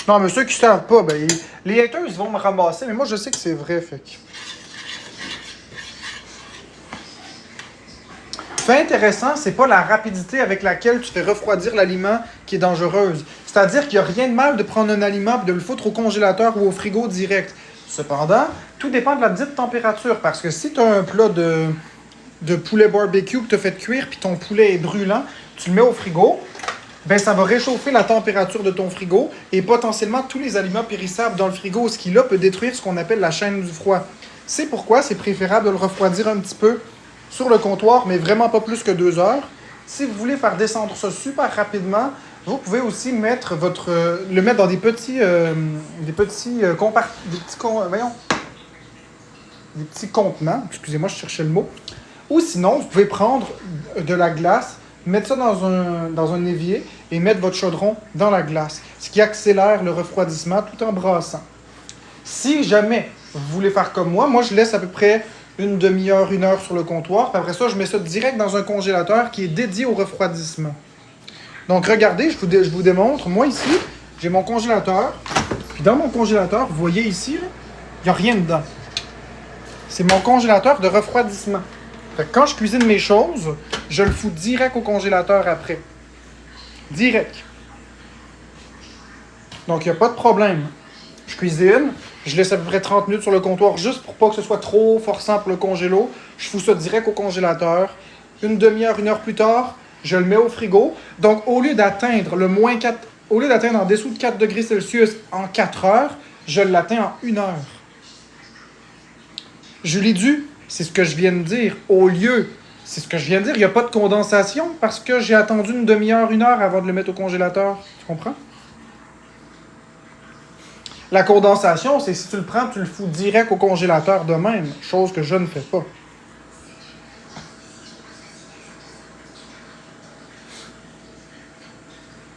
Non, mais ceux qui ne savent pas, ben, les haters, ils vont me ramasser, mais moi, je sais que c'est vrai, fait que... Fait intéressant, c'est pas la rapidité avec laquelle tu fais refroidir l'aliment qui est dangereuse. C'est-à-dire qu'il n'y a rien de mal de prendre un aliment et de le foutre au congélateur ou au frigo direct. Cependant, tout dépend de la dite température, parce que si tu as un plat de poulet barbecue que tu as fait cuire puis ton poulet est brûlant, tu le mets au frigo, ben ça va réchauffer la température de ton frigo et potentiellement tous les aliments périssables dans le frigo, ce qui là peut détruire ce qu'on appelle la chaîne du froid. C'est pourquoi c'est préférable de le refroidir un petit peu sur le comptoir, mais vraiment pas plus que 2 heures. Si vous voulez faire descendre ça super rapidement, vous pouvez aussi mettre le mettre dans des petits des petits contenants. Excusez-moi, je cherchais le mot. Ou sinon, vous pouvez prendre de la glace, mettre ça dans un évier et mettre votre chaudron dans la glace, ce qui accélère le refroidissement tout en brassant. Si jamais vous voulez faire comme moi je laisse à peu près une demi-heure, 1 heure sur le comptoir, puis après ça, je mets ça direct dans un congélateur qui est dédié au refroidissement. Donc regardez, je vous démontre, moi ici, j'ai mon congélateur, puis dans mon congélateur, vous voyez ici, il n'y a rien dedans. C'est mon congélateur de refroidissement. Fait que quand je cuisine mes choses, je le fous direct au congélateur après. Direct. Donc, il n'y a pas de problème. Je cuisine, je laisse à peu près 30 minutes sur le comptoir juste pour pas que ce soit trop forçant pour le congélo. Je fous ça direct au congélateur. Une demi-heure, 1 heure plus tard, je le mets au frigo. Donc, au lieu d'atteindre en dessous de 4 degrés Celsius en 4 heures, je l'atteins en 1 heure. Julie Du, c'est ce que je viens de dire. C'est ce que je viens de dire, il n'y a pas de condensation parce que j'ai attendu une demi-heure, 1 heure avant de le mettre au congélateur. Tu comprends? La condensation, c'est si tu le prends, tu le fous direct au congélateur de même, chose que je ne fais pas.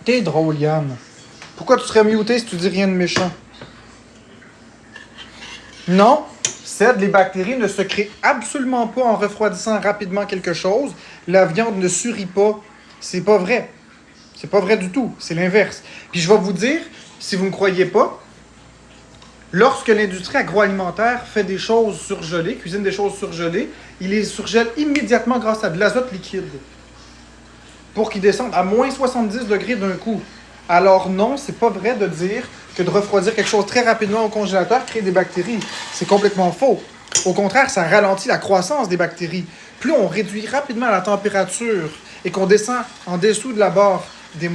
T'es drôle, Yann. Pourquoi tu serais muté si tu dis rien de méchant? Non, les bactéries ne se créent absolument pas en refroidissant rapidement quelque chose. La viande ne surrit pas. C'est pas vrai. C'est pas vrai du tout. C'est l'inverse. Puis je vais vous dire, si vous ne me croyez pas, lorsque l'industrie agroalimentaire fait des choses surgelées, cuisine des choses surgelées, il les surgèle immédiatement grâce à de l'azote liquide pour qu'ils descendent à moins 70 degrés d'un coup. Alors non, c'est pas vrai de dire que de refroidir quelque chose très rapidement au congélateur crée des bactéries. C'est complètement faux. Au contraire, ça ralentit la croissance des bactéries. Plus on réduit rapidement la température et qu'on descend en dessous de la barre des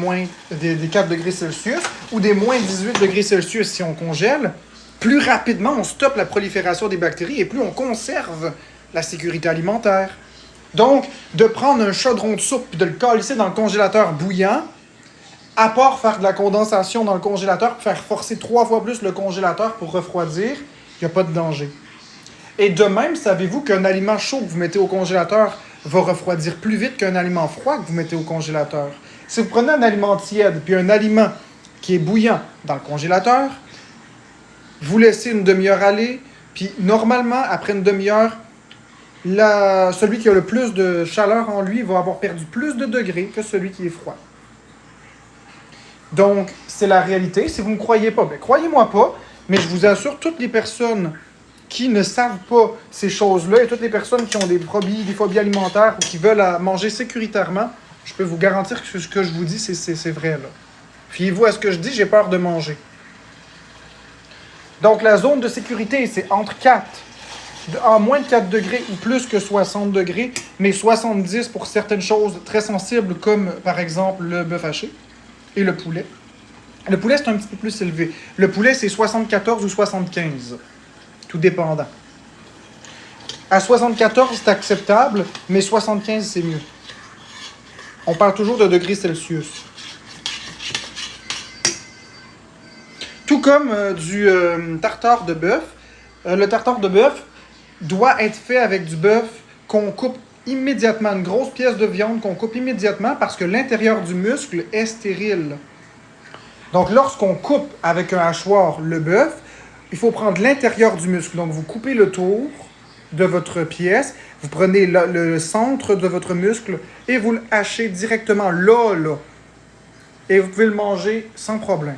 4 degrés Celsius ou des moins 18 degrés Celsius si on congèle, plus rapidement on stoppe la prolifération des bactéries et plus on conserve la sécurité alimentaire. Donc, de prendre un chaudron de soupe et de le calisser dans le congélateur bouillant, à part faire de la condensation dans le congélateur, faire forcer 3 fois plus le congélateur pour refroidir, il n'y a pas de danger. Et de même, savez-vous qu'un aliment chaud que vous mettez au congélateur va refroidir plus vite qu'un aliment froid que vous mettez au congélateur? Si vous prenez un aliment tiède puis un aliment qui est bouillant dans le congélateur, vous laissez une demi-heure aller, puis normalement, après une demi-heure, celui qui a le plus de chaleur en lui va avoir perdu plus de degrés que celui qui est froid. Donc, c'est la réalité. Si vous ne me croyez pas, ben croyez-moi pas, mais je vous assure, toutes les personnes qui ne savent pas ces choses-là et toutes les personnes qui ont des phobies alimentaires ou qui veulent manger sécuritairement, je peux vous garantir que ce que je vous dis, c'est vrai, là. Fiez-vous à ce que je dis, j'ai peur de manger. Donc, la zone de sécurité, c'est entre 4, en moins de 4 degrés ou plus que 60 degrés, mais 70 pour certaines choses très sensibles, comme par exemple le bœuf haché et le poulet. Le poulet, c'est un petit peu plus élevé. Le poulet, c'est 74 ou 75, tout dépendant. À 74, c'est acceptable, mais 75, c'est mieux. On parle toujours de degrés Celsius. Tout comme du tartare de bœuf. Le tartare de bœuf doit être fait avec du bœuf qu'on coupe immédiatement, une grosse pièce de viande qu'on coupe immédiatement parce que l'intérieur du muscle est stérile. Donc, lorsqu'on coupe avec un hachoir le bœuf, il faut prendre l'intérieur du muscle. Donc, vous coupez le tour de votre pièce, vous prenez le centre de votre muscle et vous le hachez directement là. Et vous pouvez le manger sans problème.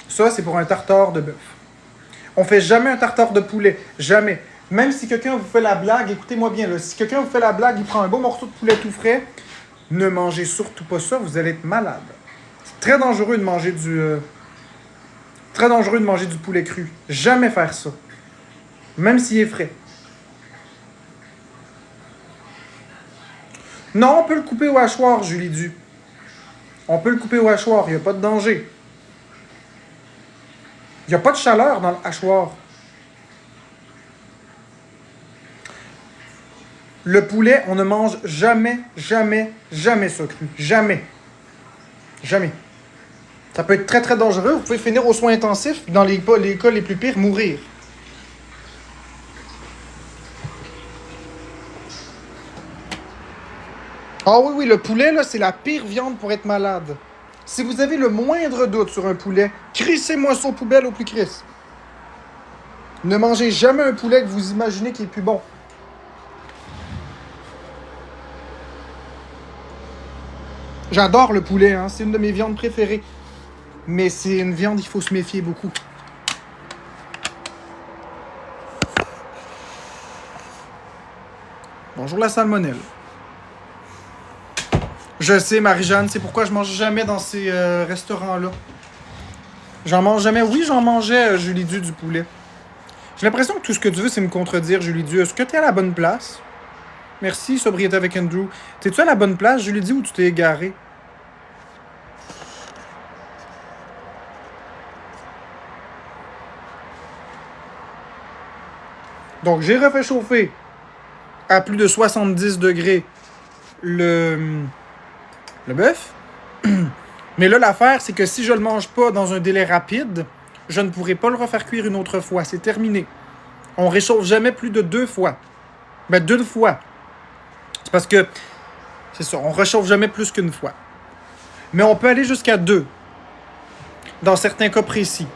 Ça, c'est pour un tartare de bœuf. On ne fait jamais un tartare de poulet. Jamais. Même si quelqu'un vous fait la blague, écoutez-moi bien, là, si quelqu'un vous fait la blague, il prend un beau morceau de poulet tout frais, ne mangez surtout pas ça, vous allez être malade. C'est très dangereux de manger du poulet cru. Jamais faire ça. Même s'il est frais. Non, on peut le couper au hachoir, Julie Du. On peut le couper au hachoir, il n'y a pas de danger. Il n'y a pas de chaleur dans le hachoir. Le poulet, on ne mange jamais, jamais, jamais ça cru. Jamais. Jamais. Ça peut être très, très dangereux. Vous pouvez finir aux soins intensifs, dans les cas les plus pires, mourir. Ah oui, oui, le poulet, là, c'est la pire viande pour être malade. Si vous avez le moindre doute sur un poulet, crissez-moi ça aux poubelles au plus crisse. Ne mangez jamais un poulet que vous imaginez qui est plus bon. J'adore le poulet, hein, c'est une de mes viandes préférées. Mais c'est une viande, il faut se méfier beaucoup. Bonjour la salmonelle. Je sais, Marie-Jeanne, c'est pourquoi je mange jamais dans ces restaurants-là. J'en mange jamais. Oui, j'en mangeais, Julie Du, du poulet. J'ai l'impression que tout ce que tu veux, c'est me contredire, Julie Du. Est-ce que tu es à la bonne place? Merci, sobriété avec Andrew. T'es-tu à la bonne place, Julie Du, ou tu t'es égaré? Donc, j'ai refait chauffer à plus de 70 degrés le bœuf. Mais là, l'affaire, c'est que si je le mange pas dans un délai rapide, je ne pourrai pas le refaire cuire une autre fois. C'est terminé. On réchauffe jamais plus de 2 fois. Ben, 2 fois. C'est parce que, c'est ça, on réchauffe jamais plus qu'une fois. Mais on peut aller jusqu'à 2. Dans certains cas précis.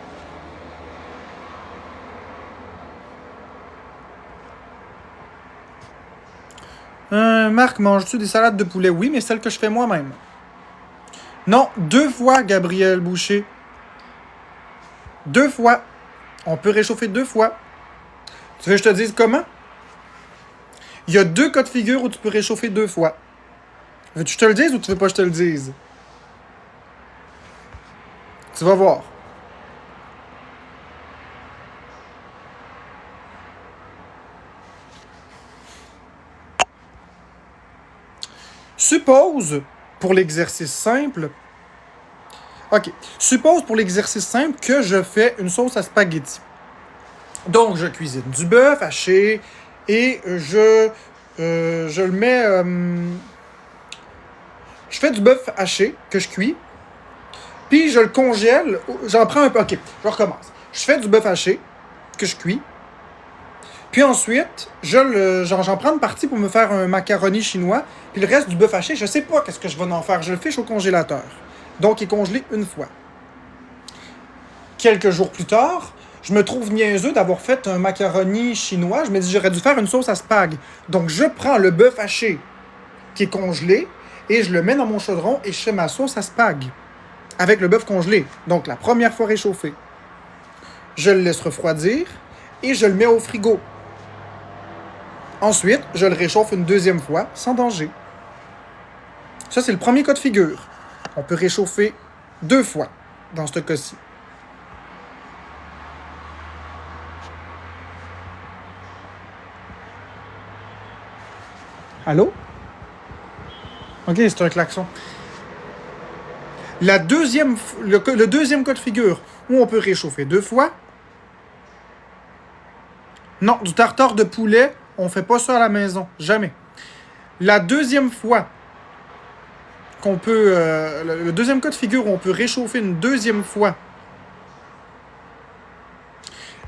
Marc, manges-tu des salades de poulet? Oui, mais celles que je fais moi-même. Non, 2 fois, Gabriel Boucher. 2 fois. On peut réchauffer 2 fois. Tu veux que je te dise comment? Il y a 2 cas de figure où tu peux réchauffer 2 fois. Veux-tu que je te le dise ou tu veux pas que je te le dise? Tu vas voir. Suppose, pour l'exercice simple... OK. Suppose, pour l'exercice simple, que je fais une sauce à spaghetti. Donc, je cuisine du bœuf haché et je le mets... je fais du bœuf haché que je cuis. Puis, je le congèle. J'en prends un peu... OK, je recommence. Je fais du bœuf haché que je cuis. Puis ensuite, j'en prends une partie pour me faire un macaroni chinois. Puis le reste du bœuf haché, je sais pas qu'est-ce que je vais en faire. Je le fiche au congélateur. Donc, il est congelé une fois. Quelques jours plus tard, je me trouve niaiseux d'avoir fait un macaroni chinois. Je me dis, j'aurais dû faire une sauce à spag. Donc, je prends le bœuf haché qui est congelé et je le mets dans mon chaudron et je fais ma sauce à spag avec le bœuf congelé. Donc, la première fois réchauffé. Je le laisse refroidir et je le mets au frigo. Ensuite, je le réchauffe une deuxième fois, sans danger. Ça, c'est le premier cas de figure. On peut réchauffer 2 fois, dans ce cas-ci. Allô? OK, c'est un klaxon. Le deuxième cas de figure, où on peut réchauffer 2 fois. Non, du tartare de poulet, on fait pas ça à la maison. Jamais. La deuxième fois qu'on peut... le deuxième cas de figure où on peut réchauffer une deuxième fois.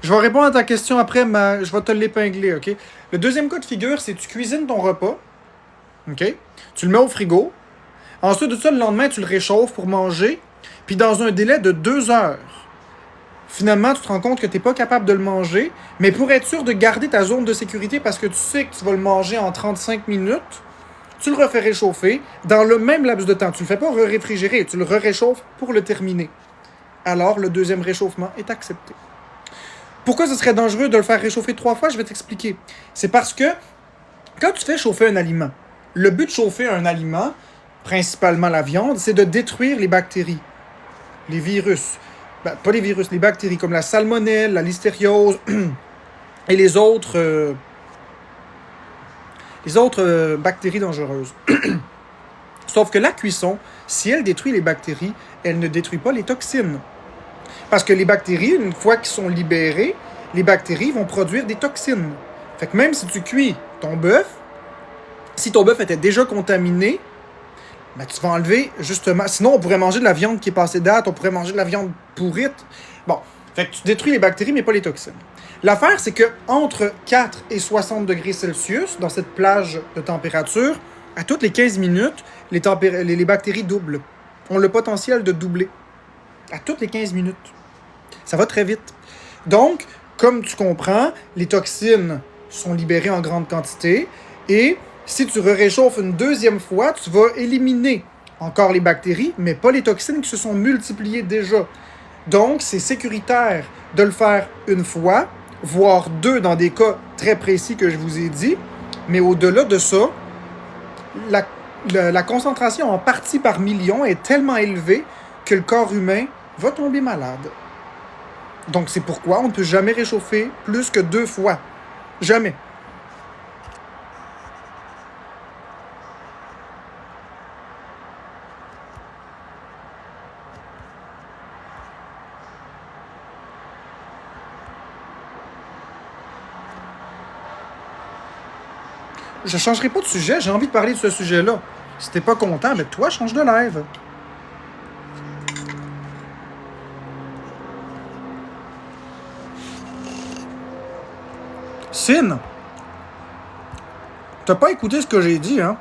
Je vais répondre à ta question après, mais je vais te l'épingler, OK? Le deuxième cas de figure, c'est que tu cuisines ton repas. OK? Tu le mets au frigo. Ensuite de ça, le lendemain, tu le réchauffes pour manger. Puis dans un délai de 2 heures. Finalement, tu te rends compte que tu n'es pas capable de le manger, mais pour être sûr de garder ta zone de sécurité parce que tu sais que tu vas le manger en 35 minutes, tu le refais réchauffer dans le même laps de temps. Tu ne le fais pas réfrigérer, tu le réchauffes pour le terminer. Alors, le deuxième réchauffement est accepté. Pourquoi ce serait dangereux de le faire réchauffer 3 fois? Je vais t'expliquer. C'est parce que quand tu fais chauffer un aliment, le but de chauffer un aliment, principalement la viande, c'est de détruire les bactéries, les virus. Ben, pas les virus, les bactéries comme la salmonelle, la listériose et les autres bactéries dangereuses. C'est Sauf que la cuisson, si elle détruit les bactéries, elle ne détruit pas les toxines. Parce que les bactéries, une fois qu'ils sont libérés, les bactéries vont produire des toxines. Fait que même si tu cuis ton bœuf, si ton bœuf était déjà contaminé, ben tu vas enlever justement... Sinon, on pourrait manger de la viande qui est passée date, on pourrait manger de la viande pourrite. Bon, fait que tu détruis les bactéries, mais pas les toxines. L'affaire, c'est que entre 4 et 60 degrés Celsius, dans cette plage de température, à toutes les 15 minutes, les bactéries doublent. Ont le potentiel de doubler. À toutes les 15 minutes. Ça va très vite. Donc, comme tu comprends, les toxines sont libérées en grande quantité et si tu réchauffes une deuxième fois, tu vas éliminer encore les bactéries, mais pas les toxines qui se sont multipliées déjà. Donc, c'est sécuritaire de le faire une fois, voire deux dans des cas très précis que je vous ai dit. Mais au-delà de ça, la concentration en parties par million est tellement élevée que le corps humain va tomber malade. Donc, c'est pourquoi on ne peut jamais réchauffer plus que 2 fois. Jamais. Je ne changerai pas de sujet, j'ai envie de parler de ce sujet-là. Si t'es pas content, ben toi, change de live. Sin, t'as pas écouté ce que j'ai dit, hein?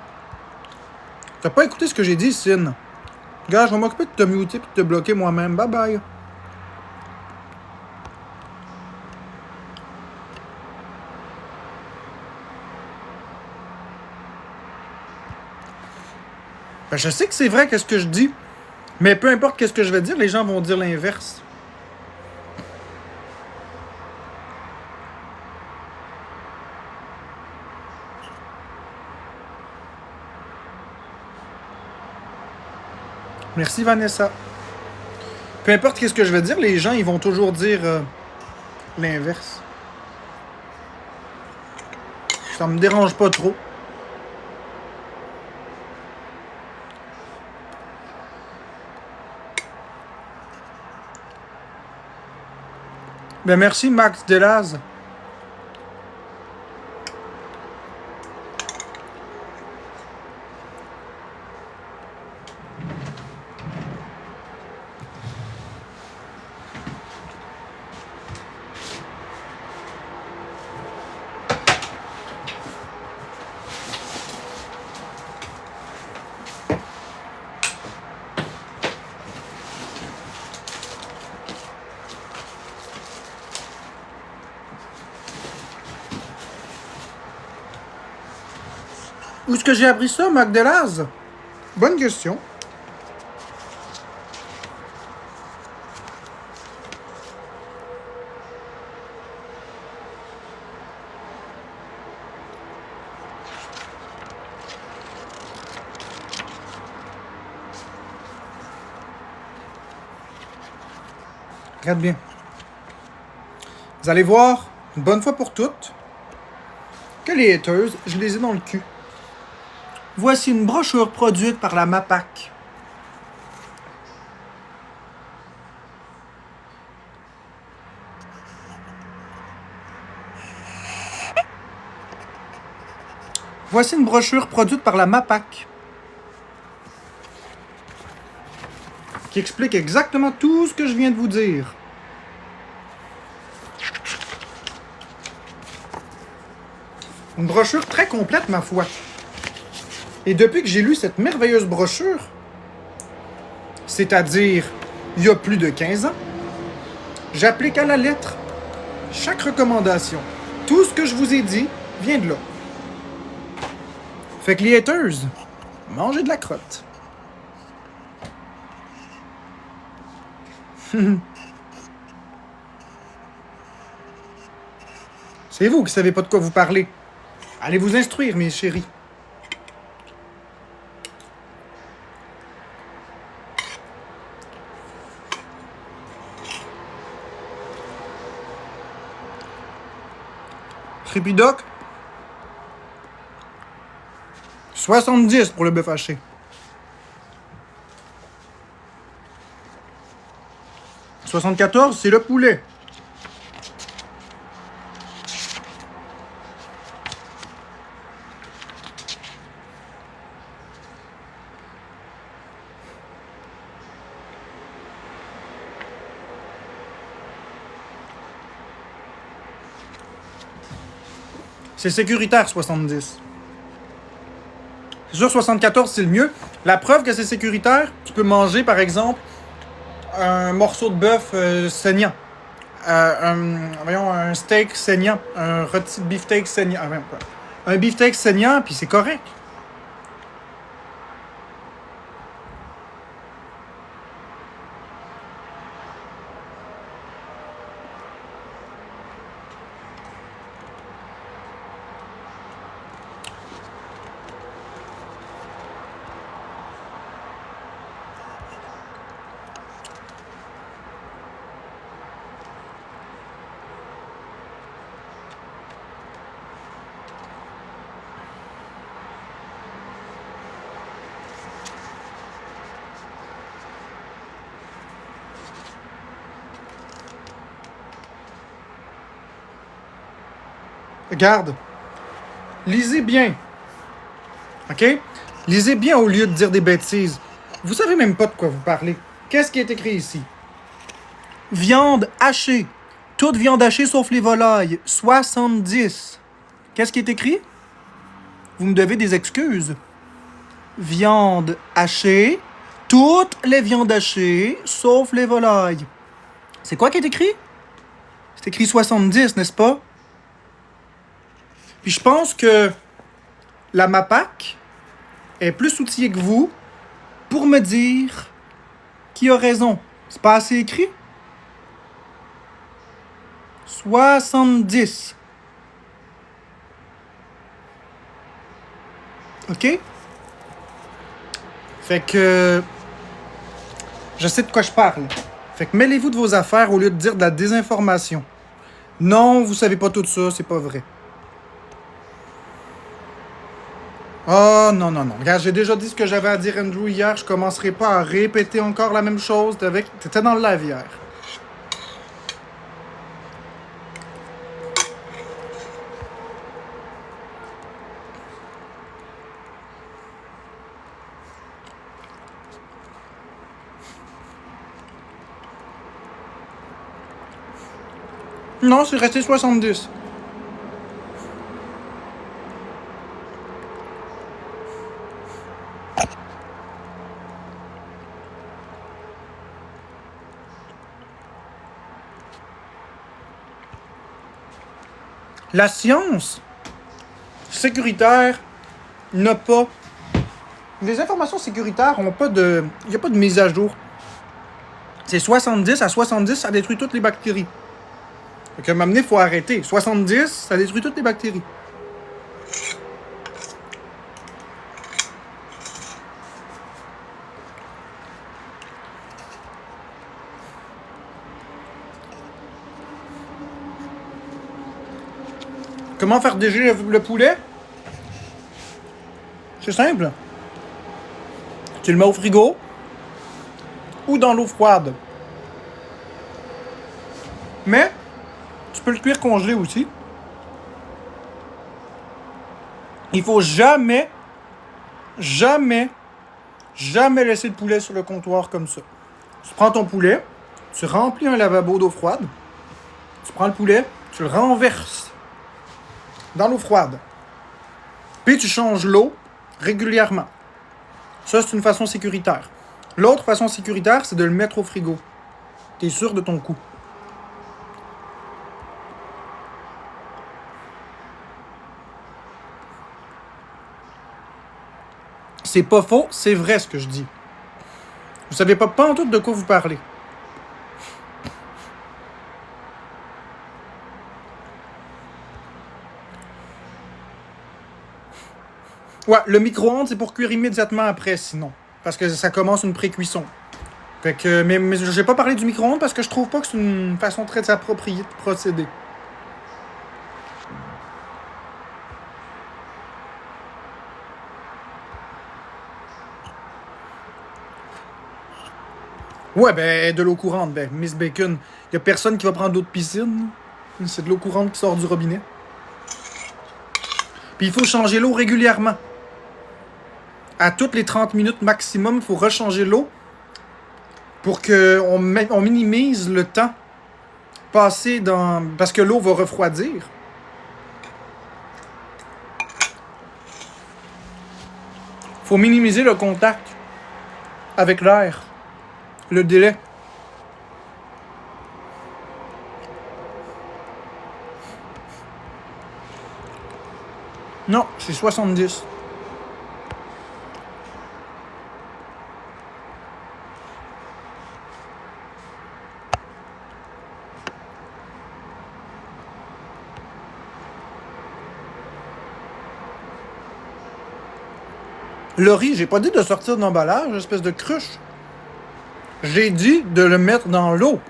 T'as pas écouté ce que j'ai dit, Sin. Gars, je vais m'occuper de te muter et de te bloquer moi-même. Bye bye. Ben, je sais que c'est vrai qu'est-ce que je dis. Mais peu importe qu'est-ce que je vais dire, les gens vont dire l'inverse. Merci Vanessa. Peu importe qu'est-ce que je vais dire, les gens ils vont toujours dire l'inverse. Ça me dérange pas trop. Ben merci Max Delaz. Où est-ce que j'ai appris ça, Mac Delaz? Bonne question. Regarde bien. Vous allez voir, une bonne fois pour toutes, que les haters, je les ai dans le cul. Voici une brochure produite par la MAPAC. Voici une brochure produite par la MAPAC qui explique exactement tout ce que je viens de vous dire. Une brochure très complète, ma foi. Et depuis que j'ai lu cette merveilleuse brochure, c'est-à-dire il y a plus de 15 ans, j'applique à la lettre chaque recommandation. Tout ce que je vous ai dit vient de là. Fait que les haters, mangez de la crotte. C'est vous qui savez pas de quoi vous parlez. Allez vous instruire, mes chéris. Trépidoc, 70 pour le bœuf haché. 74, c'est le poulet. C'est sécuritaire, 70. C'est sûr, 74, c'est le mieux. La preuve que c'est sécuritaire, tu peux manger, par exemple, un morceau de bœuf saignant. Un steak saignant. Un rôti de beefsteak saignant. Un beefsteak saignant, puis c'est correct. Regarde. Lisez bien. OK? Lisez bien au lieu de dire des bêtises. Vous savez même pas de quoi vous parlez. Qu'est-ce qui est écrit ici? Viande hachée. Toute viande hachée sauf les volailles. 70. Qu'est-ce qui est écrit? Vous me devez des excuses. Viande hachée. Toutes les viandes hachées sauf les volailles. C'est quoi qui est écrit? C'est écrit 70, n'est-ce pas? Puis je pense que la MAPAC est plus outillée que vous pour me dire qui a raison. C'est pas assez écrit? 70. OK? Fait que... je sais de quoi je parle. Fait que mêlez-vous de vos affaires au lieu de dire de la désinformation. Non, vous savez pas tout ça, c'est pas vrai. Oh non, non, non. Regarde, j'ai déjà dit ce que j'avais à dire, Andrew, hier. Je commencerai pas à répéter encore la même chose. T'étais dans le live hier. Non, c'est resté 70. La science sécuritaire n'a pas... Les informations sécuritaires ont pas de... Il n'y a pas de mise à jour. C'est 70 à 70, ça détruit toutes les bactéries. Fait que m'amener, il faut arrêter. 70, ça détruit toutes les bactéries. Comment faire dégeler le poulet? C'est simple. Tu le mets au frigo ou dans l'eau froide. Mais tu peux le cuire congelé aussi. Il faut jamais laisser le poulet sur le comptoir comme ça. Tu prends ton poulet, tu remplis un lavabo d'eau froide, tu prends le poulet, tu le renverses dans l'eau froide. Puis tu changes l'eau régulièrement. Ça, c'est une façon sécuritaire. L'autre façon sécuritaire, c'est de le mettre au frigo. T'es sûr de ton coup. C'est pas faux, c'est vrai ce que je dis. Vous savez pas en tout de quoi vous parlez. Ouais, le micro-ondes, c'est pour cuire immédiatement après, sinon. Parce que ça commence une pré-cuisson. Fait que, mais j'ai pas parlé du micro-ondes parce que je trouve pas que c'est une façon très appropriée de procéder. Ouais, ben, de l'eau courante. Ben, Miss Bacon, y a personne qui va prendre d'eau de piscine. C'est de l'eau courante qui sort du robinet. Puis il faut changer l'eau régulièrement. À toutes les 30 minutes maximum, il faut rechanger l'eau pour qu'on on minimise le temps passé dans... Parce que l'eau va refroidir. Faut minimiser le contact avec l'air. Le délai. Non, c'est 70. Le riz, j'ai pas dit de sortir d'emballage, espèce de cruche. J'ai dit de le mettre dans l'eau.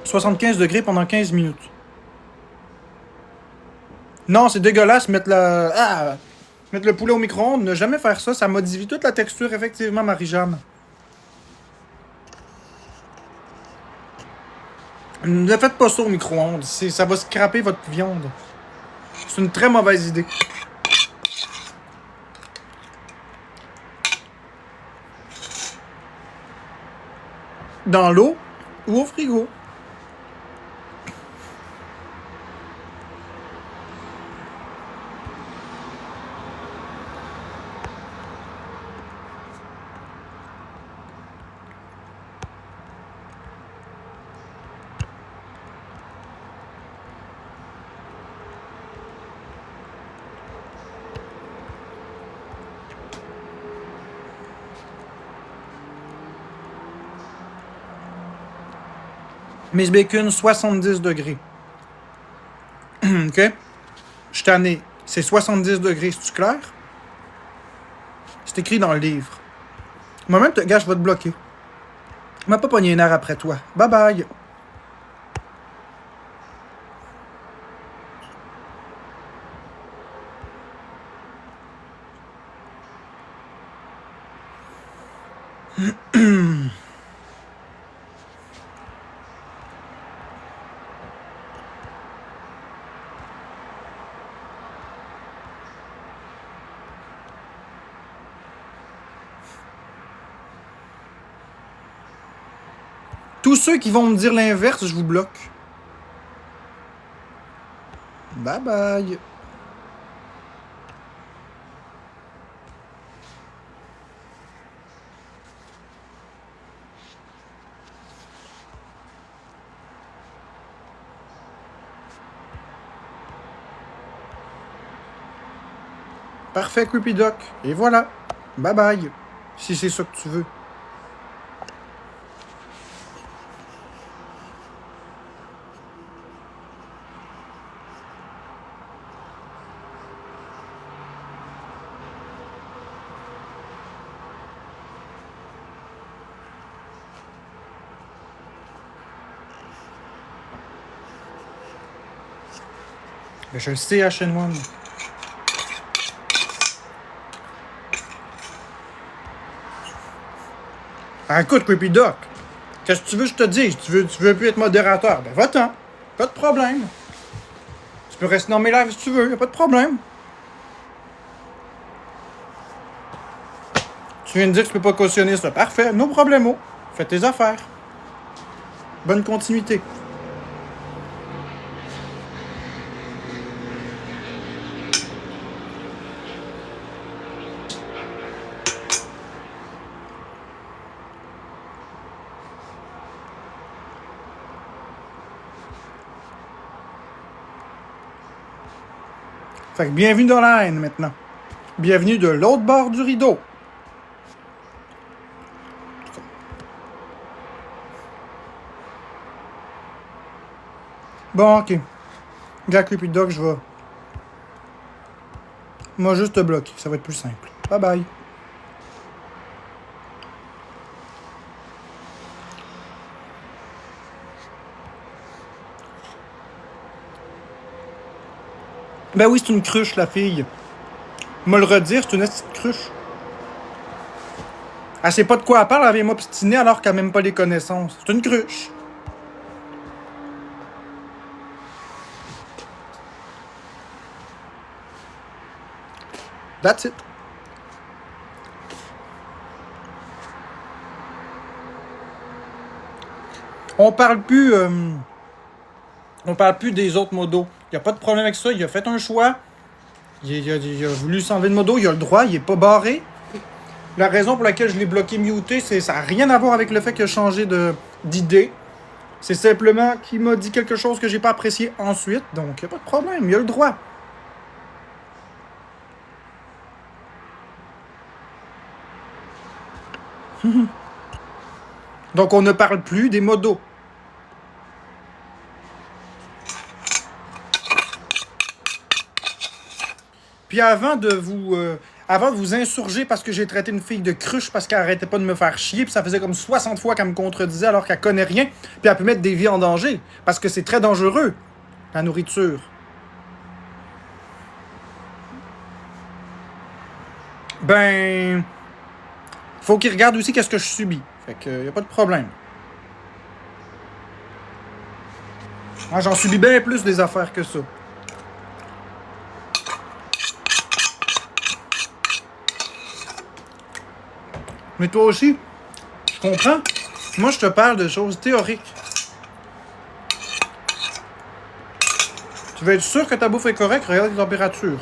« 75 degrés pendant 15 minutes. » Non, c'est dégueulasse mettre mettre le poulet au micro-ondes. Ne jamais faire ça, ça modifie toute la texture, effectivement, Marie-Jeanne. Ne faites pas ça au micro-ondes. Ça va scraper votre viande. C'est une très mauvaise idée. Dans l'eau ou au frigo. Miss Bacon, 70 degrés. OK? Je suis tanné. C'est 70 degrés, c'est-tu clair? C'est écrit dans le livre. Moi-même, gars, je vais te bloquer. Je m'a pas pogné un air après toi. Bye bye. Tous ceux qui vont me dire l'inverse, je vous bloque. Bye bye. Parfait, Creepy Doc. Et voilà. Bye bye. Si c'est ça que tu veux. Ben, je le sais, HN1. Ah, écoute, Creepy Doc. Qu'est-ce que tu veux que je te dise? Tu veux plus être modérateur? Ben, va-t'en. Pas de problème. Tu peux rester dans mes lives si tu veux. Y'a pas de problème. Tu viens de dire que tu peux pas cautionner ça. Parfait. No problemo. Fais tes affaires. Bonne continuité. Fait que bienvenue dans la haine maintenant. Bienvenue de l'autre bord du rideau. Bon, ok. Gars, Creepy Dog, je vais. Moi, juste te bloquer. Ça va être plus simple. Bye bye. Ben oui, c'est une cruche, la fille. Me le redire, c'est une petite cruche. Elle sait pas de quoi elle parle, elle vient m'obstiner alors qu'elle a même pas les connaissances. C'est une cruche. That's it. On parle plus des autres modos. Il n'y a pas de problème avec ça. Il a fait un choix. Il a voulu s'enlever de modo. Il a le droit. Il est pas barré. La raison pour laquelle je l'ai bloqué muté, ça n'a rien à voir avec le fait qu'il a changé d'idée. C'est simplement qu'il m'a dit quelque chose que j'ai pas apprécié ensuite. Donc, il n'y a pas de problème. Il a le droit. Donc, on ne parle plus des modos. Puis avant de vous insurger parce que j'ai traité une fille de cruche parce qu'elle arrêtait pas de me faire chier, puis ça faisait comme 60 fois qu'elle me contredisait alors qu'elle connaît rien, puis elle peut mettre des vies en danger, parce que c'est très dangereux, la nourriture. Ben, faut qu'il regarde aussi qu'est-ce que je subis. Fait que y a pas de problème. Moi, j'en subis bien plus des affaires que ça. Mais toi aussi, je comprends. Moi, je te parle de choses théoriques. Tu veux être sûr que ta bouffe est correcte, regarde les températures.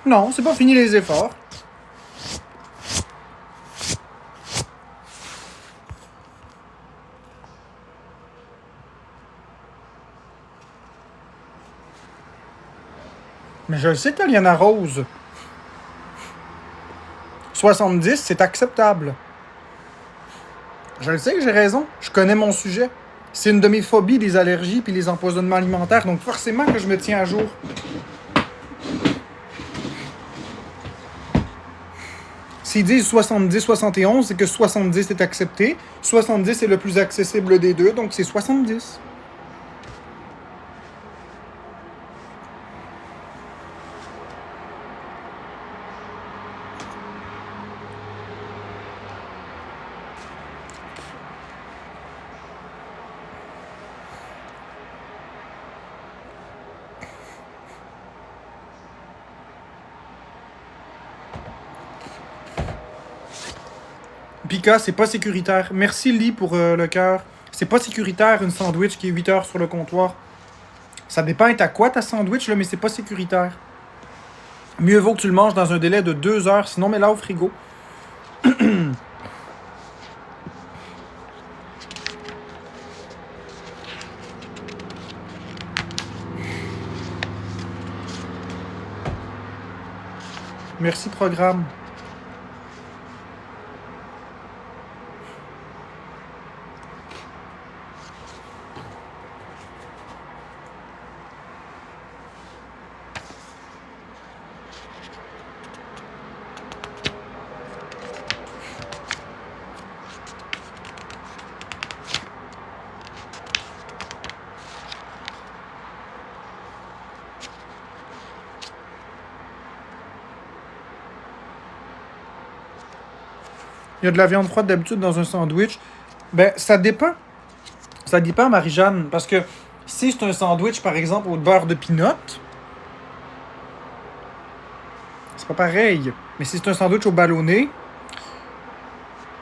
Non, c'est pas fini les efforts. Mais je le sais, Taliana Rose. 70, c'est acceptable. Je le sais que j'ai raison. Je connais mon sujet. C'est une de mes phobies, les allergies puis les empoisonnements alimentaires. Donc forcément que je me tiens à jour. S'ils disent 70, 71, c'est que 70 est accepté. 70 est le plus accessible des deux, donc c'est 70. Pika, c'est pas sécuritaire. Merci Lee pour le cœur. C'est pas sécuritaire une sandwich qui est 8 heures sur le comptoir. Ça dépend à quoi ta sandwich, là, mais c'est pas sécuritaire. Mieux vaut que tu le manges dans un délai de 2 heures, sinon mets-la au frigo. Merci programme. Il y a de la viande froide d'habitude dans un sandwich. Ben, ça dépend. Ça dépend, Marie-Jeanne. Parce que si c'est un sandwich, par exemple, au beurre de pinot, c'est pas pareil. Mais si c'est un sandwich au ballonné,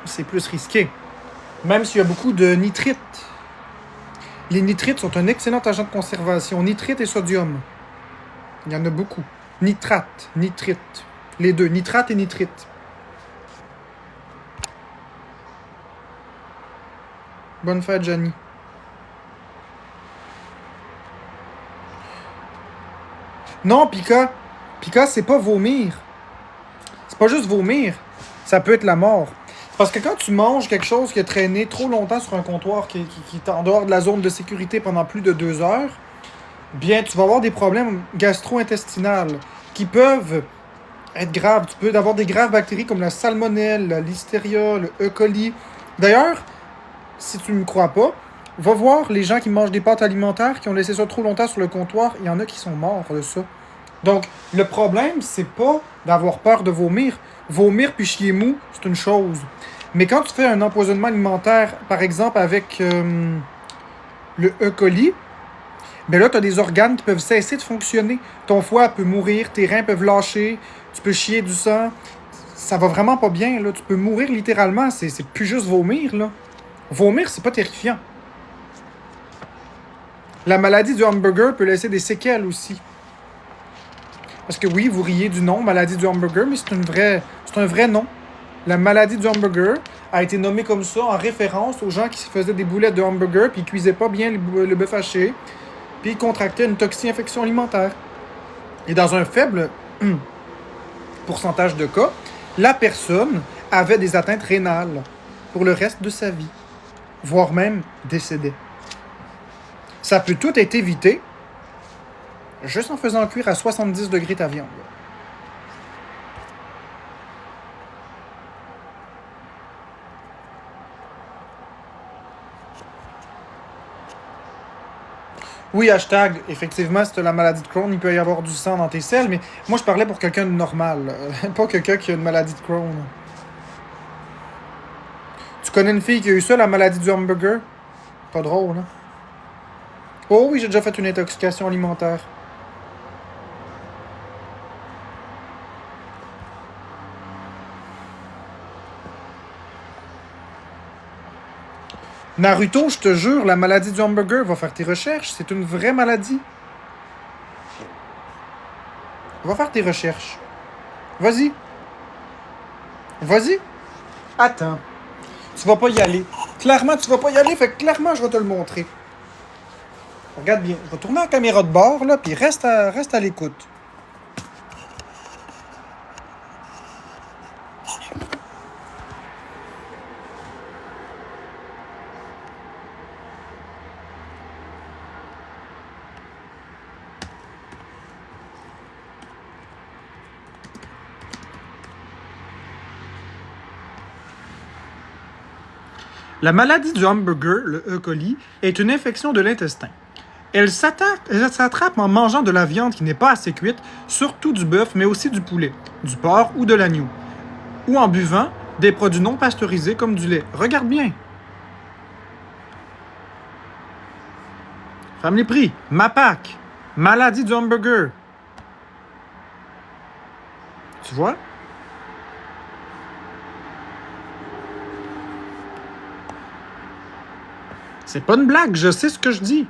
c'est plus risqué. Même s'il y a beaucoup de nitrites. Les nitrites sont un excellent agent de conservation. Nitrite et sodium. Il y en a beaucoup. Nitrate, nitrite. Les deux, nitrate et nitrite. Bonne fête, Jenny. Non, Pika. Pika, c'est pas vomir. C'est pas juste vomir. Ça peut être la mort. Parce que quand tu manges quelque chose qui a traîné trop longtemps sur un comptoir, qui est en dehors de la zone de sécurité pendant plus de 2 heures, bien, tu vas avoir des problèmes gastro-intestinaux qui peuvent être graves. Tu peux avoir des graves bactéries comme la salmonelle, la listeria, le E. coli. D'ailleurs, si tu ne me crois pas, va voir les gens qui mangent des pâtes alimentaires qui ont laissé ça trop longtemps sur le comptoir. Il y en a qui sont morts de ça. Donc, le problème, c'est pas d'avoir peur de vomir. Vomir puis chier mou, c'est une chose. Mais quand tu fais un empoisonnement alimentaire, par exemple avec le E. coli, ben là, tu as des organes qui peuvent cesser de fonctionner. Ton foie peut mourir, tes reins peuvent lâcher, tu peux chier du sang. Ça va vraiment pas bien, là. Tu peux mourir littéralement. C'est plus juste vomir, là. Vomir, c'est pas terrifiant. La maladie du hamburger peut laisser des séquelles aussi. Parce que oui, vous riez du nom, maladie du hamburger, mais c'est un vrai nom. La maladie du hamburger a été nommée comme ça en référence aux gens qui se faisaient des boulettes de hamburger puis ils cuisaient pas bien le bœuf haché, puis ils contractaient une toxi-infection alimentaire. Et dans un faible pourcentage de cas, la personne avait des atteintes rénales pour le reste de sa vie, voire même décédait. Ça peut tout être évité juste en faisant cuire à 70 degrés ta viande. Oui, hashtag, effectivement, si tu as la maladie de Crohn, il peut y avoir du sang dans tes selles, mais moi je parlais pour quelqu'un de normal, pas quelqu'un qui a une maladie de Crohn. Tu connais une fille qui a eu ça, la maladie du hamburger? Pas drôle, hein? Oh oui, j'ai déjà fait une intoxication alimentaire. Naruto, je te jure, la maladie du hamburger, va faire tes recherches. C'est une vraie maladie. Va faire tes recherches. Vas-y. Vas-y. Attends. Tu vas pas y aller. Clairement, tu vas pas y aller, fait que clairement, je vais te le montrer. Regarde bien. Je vais tourner la caméra de bord, là, puis reste à l'écoute. La maladie du hamburger, le E. coli, est une infection de l'intestin. Elle s'attrape en mangeant de la viande qui n'est pas assez cuite, surtout du bœuf, mais aussi du poulet, du porc ou de l'agneau. Ou en buvant des produits non pasteurisés comme du lait. Regarde bien. Family Prix, MAPAC, maladie du hamburger. Tu vois? C'est pas une blague, je sais ce que je dis.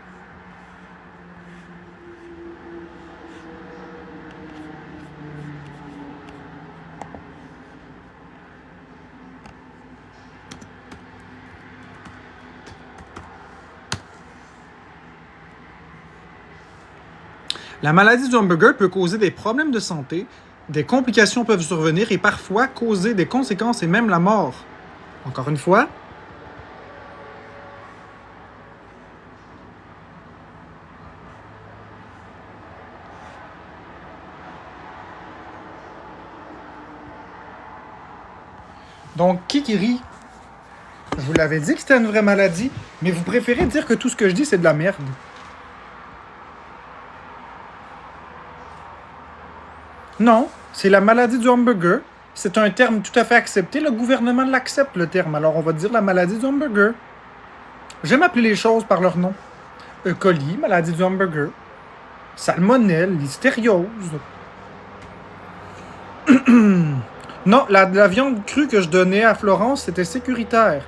La maladie du hamburger peut causer des problèmes de santé, des complications peuvent survenir et parfois causer des conséquences et même la mort. Encore une fois, donc qui rit? Je vous l'avais dit que c'était une vraie maladie, mais vous préférez dire que tout ce que je dis, c'est de la merde. Non, c'est la maladie du hamburger. C'est un terme tout à fait accepté. Le gouvernement l'accepte, le terme. Alors, on va dire la maladie du hamburger. J'aime appeler les choses par leur nom. E. coli, maladie du hamburger. Salmonelle, listériose. Non, la viande crue que je donnais à Florence, c'était sécuritaire.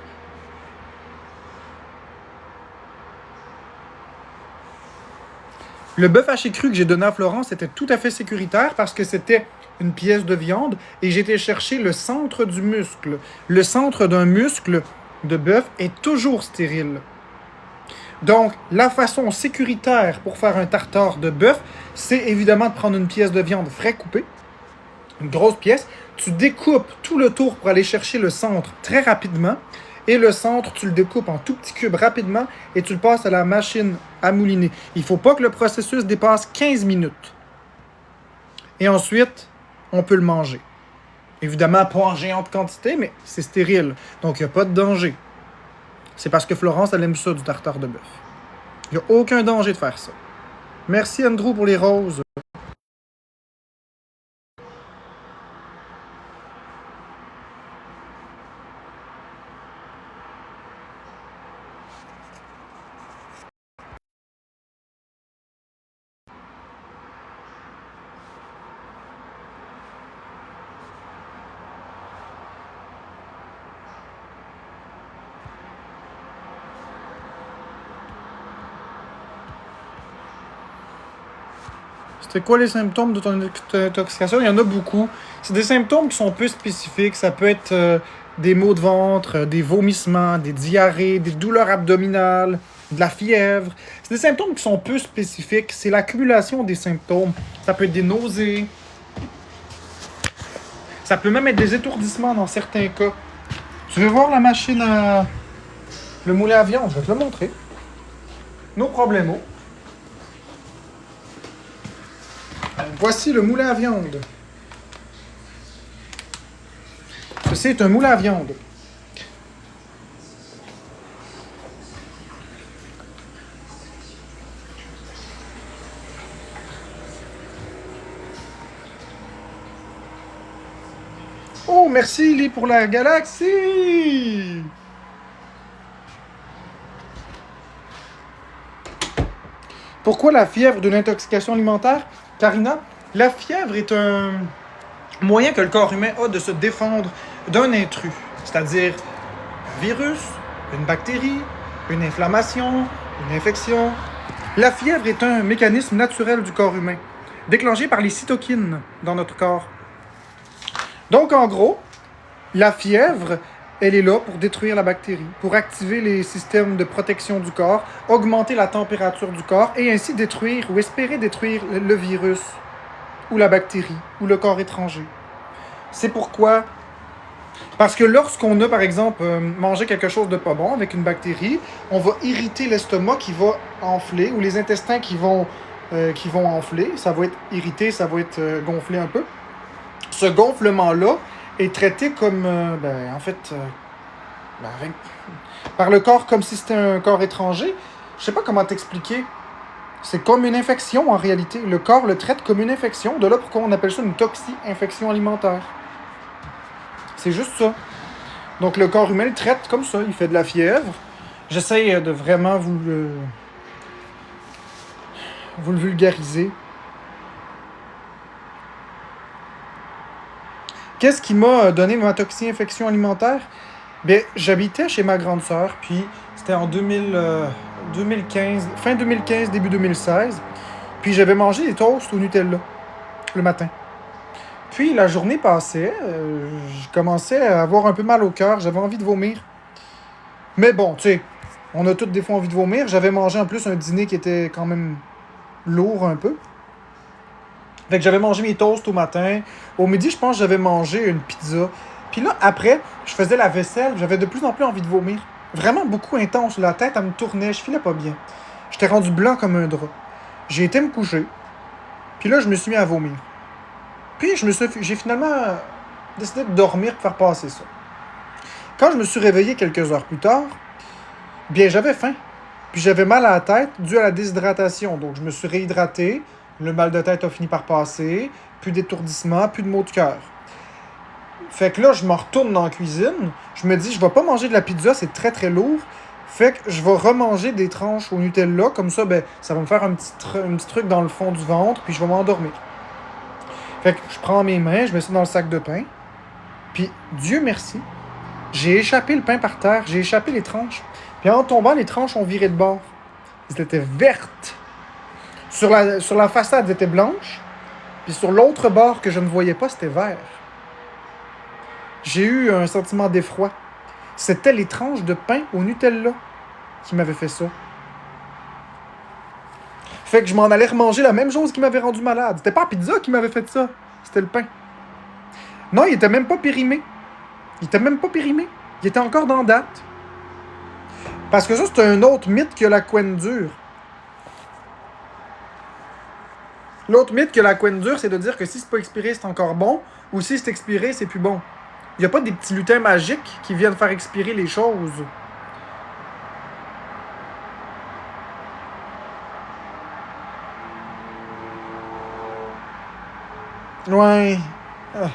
Le bœuf haché cru que j'ai donné à Florence était tout à fait sécuritaire parce que c'était une pièce de viande et j'étais chercher le centre du muscle. Le centre d'un muscle de bœuf est toujours stérile. Donc, la façon sécuritaire pour faire un tartare de bœuf, c'est évidemment de prendre une pièce de viande frais coupée, une grosse pièce. Tu découpes tout le tour pour aller chercher le centre très rapidement. Et le centre, tu le découpes en tout petits cubes rapidement et tu le passes à la machine à mouliner. Il ne faut pas que le processus dépasse 15 minutes. Et ensuite, on peut le manger. Évidemment, pas en géante quantité, mais c'est stérile. Donc, il n'y a pas de danger. C'est parce que Florence, elle aime ça, du tartare de bœuf. Il n'y a aucun danger de faire ça. Merci, Andrew, pour les roses. C'était quoi les symptômes de ton intoxication? Il y en a beaucoup. C'est des symptômes qui sont peu spécifiques. Ça peut être des maux de ventre, des vomissements, des diarrhées, des douleurs abdominales, de la fièvre. C'est des symptômes qui sont peu spécifiques. C'est l'accumulation des symptômes. Ça peut être des nausées. Ça peut même être des étourdissements dans certains cas. Tu veux voir la machine le moulin à viande? Je vais te le montrer. No problemo. Voici le moulin à viande. Ceci est un moulin à viande. Oh, merci Lee pour la galaxie! Pourquoi la fièvre d'une intoxication alimentaire? Karina, la fièvre est un moyen que le corps humain a de se défendre d'un intrus, c'est-à-dire un virus, une bactérie, une inflammation, une infection. La fièvre est un mécanisme naturel du corps humain, déclenché par les cytokines dans notre corps. Donc, en gros, la fièvre, elle est là pour détruire la bactérie, pour activer les systèmes de protection du corps, augmenter la température du corps et ainsi détruire ou espérer détruire le virus ou la bactérie ou le corps étranger. C'est pourquoi... Parce que lorsqu'on a, par exemple, mangé quelque chose de pas bon avec une bactérie, on va irriter l'estomac qui va enfler ou les intestins qui vont enfler. Ça va être irrité, ça va être gonflé un peu. Ce gonflement-là est traité comme, par le corps comme si c'était un corps étranger. Je sais pas comment t'expliquer. C'est comme une infection en réalité. Le corps le traite comme une infection. De là pourquoi on appelle ça une toxi-infection alimentaire. C'est juste ça. Donc le corps humain le traite comme ça. Il fait de la fièvre. J'essaie de vraiment vous le vulgariser. Qu'est-ce qui m'a donné ma toxi-infection alimentaire? Bien, j'habitais chez ma grande sœur, puis c'était en 2015, fin 2015, début 2016. Puis j'avais mangé des toasts au Nutella le matin. Puis la journée passait, je commençais à avoir un peu mal au cœur, j'avais envie de vomir. Mais bon, tu sais, on a toutes des fois envie de vomir. J'avais mangé en plus un dîner qui était quand même lourd un peu. Fait que j'avais mangé mes toasts au matin. Au midi, je pense que j'avais mangé une pizza. Puis là, après, je faisais la vaisselle. J'avais de plus en plus envie de vomir. Vraiment beaucoup intense. La tête, elle me tournait. Je filais pas bien. J'étais rendu blanc comme un drap. J'ai été me coucher. Puis là, je me suis mis à vomir. Puis j'ai finalement décidé de dormir pour faire passer ça. Quand je me suis réveillé quelques heures plus tard, bien, j'avais faim. Puis j'avais mal à la tête dû à la déshydratation. Donc, je me suis réhydraté. Le mal de tête a fini par passer. Plus d'étourdissement, plus de maux de cœur. Fait que là, je me retourne dans la cuisine. Je me dis, je vais pas manger de la pizza, c'est très très lourd. Fait que je vais remanger des tranches au Nutella. Comme ça, ben, ça va me faire un petit truc dans le fond du ventre. Puis je vais m'endormir. Fait que je prends mes mains, je mets ça dans le sac de pain. Puis, Dieu merci, j'ai échappé le pain par terre. J'ai échappé les tranches. Puis en tombant, les tranches ont viré de bord. Elles étaient vertes. Sur la façade, c'était blanche. Puis sur l'autre bord que je ne voyais pas, c'était vert. J'ai eu un sentiment d'effroi. C'était les tranches de pain au Nutella qui m'avaient fait ça. Fait que je m'en allais remanger la même chose qui m'avait rendu malade. C'était pas la pizza qui m'avait fait ça. C'était le pain. Non, il était même pas périmé. Il était encore dans date. Parce que ça, c'est un autre mythe que la couenne dure. L'autre mythe que la couenne dure, c'est de dire que si c'est pas expiré, c'est encore bon. Ou si c'est expiré, c'est plus bon. Il n'y a pas des petits lutins magiques qui viennent faire expirer les choses. Ouais. Ah.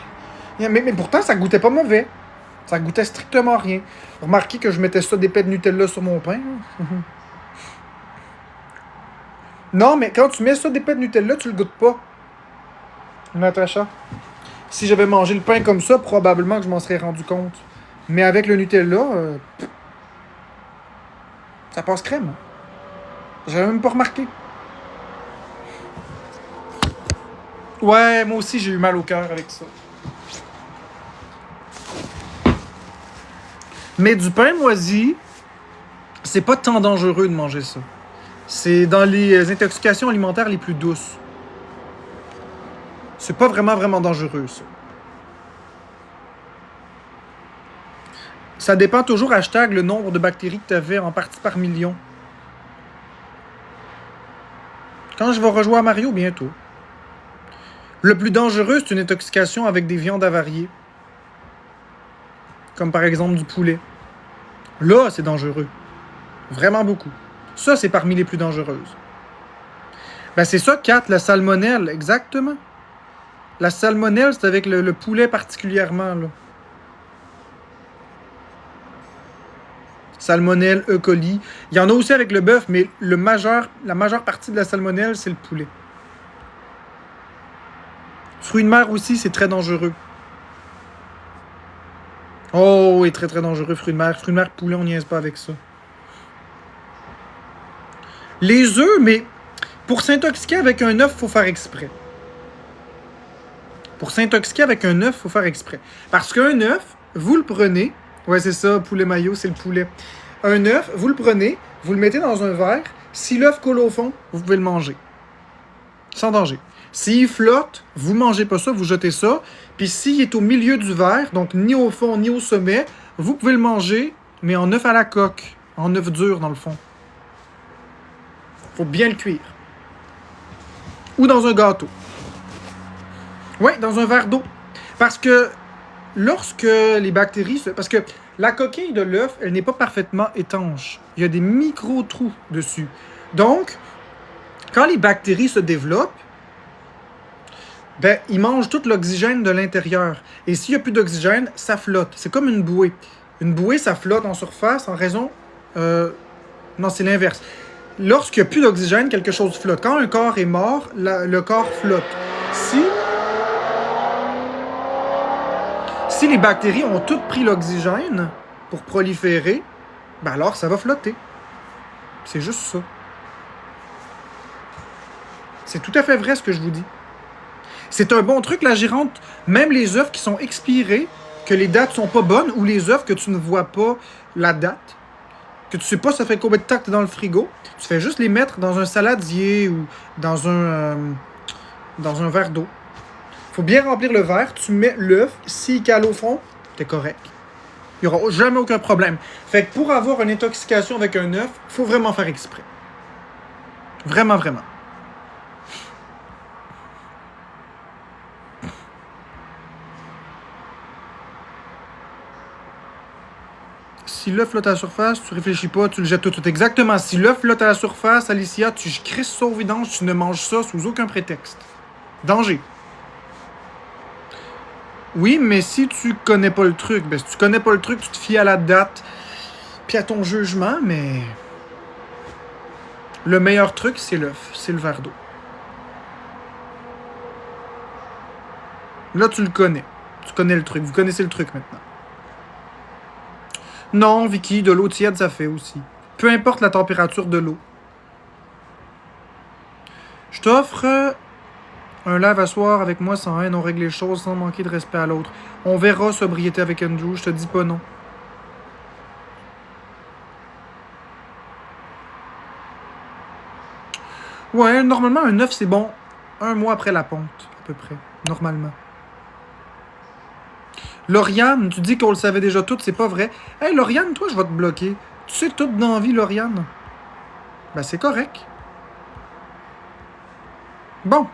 Mais pourtant, ça goûtait pas mauvais. Ça goûtait strictement rien. Remarquez que je mettais ça d'épais de Nutella sur mon pain. Non, mais quand tu mets ça d'épais de Nutella, tu le goûtes pas. Natacha. Si j'avais mangé le pain comme ça, probablement que je m'en serais rendu compte. Mais avec le Nutella, ça passe crème. J'avais même pas remarqué. Ouais, moi aussi j'ai eu mal au cœur avec ça. Mais du pain moisi, c'est pas tant dangereux de manger ça. C'est dans les intoxications alimentaires les plus douces. C'est pas vraiment dangereux, ça. Ça dépend toujours, hashtag, le nombre de bactéries que tu avais en partie par million. Quand je vais rejoindre Mario, bientôt. Le plus dangereux, c'est une intoxication avec des viandes avariées. Comme par exemple du poulet. Là, c'est dangereux. Vraiment beaucoup. Ça, c'est parmi les plus dangereuses. Ben, c'est ça, Kat, la salmonelle, exactement. La salmonelle, c'est avec le poulet particulièrement, là. Salmonelle, E. coli. Il y en a aussi avec le bœuf, mais la majeure partie de la salmonelle, c'est le poulet. Fruits de mer aussi, c'est très dangereux. Oh, oui, très dangereux, fruits de mer. Fruits de mer, poulet, on niaise pas avec ça. Les œufs, mais pour s'intoxiquer avec un œuf, il faut faire exprès. Pour s'intoxiquer avec un œuf, il faut faire exprès. Parce qu'un œuf, vous le prenez. Ouais, c'est ça, poulet maillot, c'est le poulet. Un œuf, vous le prenez, vous le mettez dans un verre. Si l'œuf coule au fond, vous pouvez le manger. Sans danger. S'il flotte, vous mangez pas ça, vous jetez ça. Puis s'il est au milieu du verre, donc ni au fond ni au sommet, vous pouvez le manger, mais en œuf à la coque. En œuf dur, dans le fond. Faut bien le cuire. Ou dans un gâteau. Oui, dans un verre d'eau. Parce que lorsque les bactéries... Parce que la coquille de l'œuf, elle n'est pas parfaitement étanche. Il y a des micro-trous dessus. Donc, quand les bactéries se développent, ben, ils mangent tout l'oxygène de l'intérieur. Et s'il n'y a plus d'oxygène, ça flotte. C'est comme une bouée. Une bouée, ça flotte en surface en raison... Non, c'est l'inverse. Lorsqu'il n'y a plus d'oxygène, quelque chose flotte. Quand un corps est mort, le corps flotte. Si les bactéries ont toutes pris l'oxygène pour proliférer, ben alors ça va flotter. C'est juste ça. C'est tout à fait vrai ce que je vous dis. C'est un bon truc, la gérante. Même les œufs qui sont expirés, que les dates sont pas bonnes, ou les œufs que tu ne vois pas la date, que tu sais pas ça fait combien de temps que tu es dans le frigo, tu fais juste les mettre dans un saladier ou dans un verre d'eau. Faut bien remplir le verre, tu mets l'œuf, s'il cale au fond, t'es correct. Il n'y aura jamais aucun problème. Fait que pour avoir une intoxication avec un œuf, faut vraiment faire exprès. Vraiment. Si l'œuf flotte à la surface, tu réfléchis pas, tu le jettes tout. Exactement. Si l'œuf flotte à la surface, Alicia, tu crisses ça au vidange, tu ne manges ça sous aucun prétexte. Danger. Oui, mais si tu connais pas le truc, ben si tu connais pas le truc, tu te fies à la date puis à ton jugement, mais le meilleur truc, c'est l'œuf, c'est le verre d'eau. Là, tu le connais. Tu connais le truc. Vous connaissez le truc maintenant. Non, Vicky, de l'eau tiède, ça fait aussi. Peu importe la température de l'eau. Je Je t'offre un live à soir avec moi sans haine, on règle les choses sans manquer de respect à l'autre. On verra sobriété avec Andrew, je te dis pas non. Ouais, normalement, un 9, c'est bon. Un mois après la ponte, à peu près. Normalement. Lauriane, tu dis qu'on le savait déjà tout, c'est pas vrai. Hey, Lauriane, toi, je vais te bloquer. Tu sais tout dans la vie, Lauriane. Ben, c'est correct. Bon.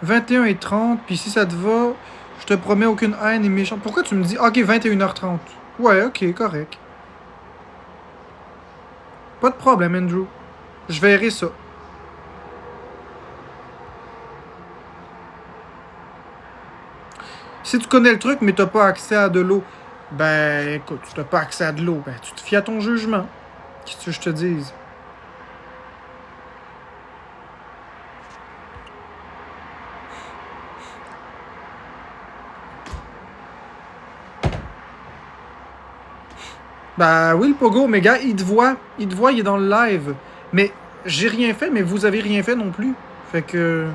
21 et 30, puis si ça te va, je te promets aucune haine et méchante. Pourquoi tu me dis... Ok, 21h30. Ouais, ok, correct. Pas de problème, Andrew. Je verrai ça. Si tu connais le truc, mais t'as pas accès à de l'eau, ben, écoute, tu n'as pas accès à de l'eau, ben, tu te fies à ton jugement. Qu'est-ce que je te dise? Ben oui, le pogo, mais gars, il te voit, il est dans le live. Mais j'ai rien fait, mais vous avez rien fait non plus. Fait que...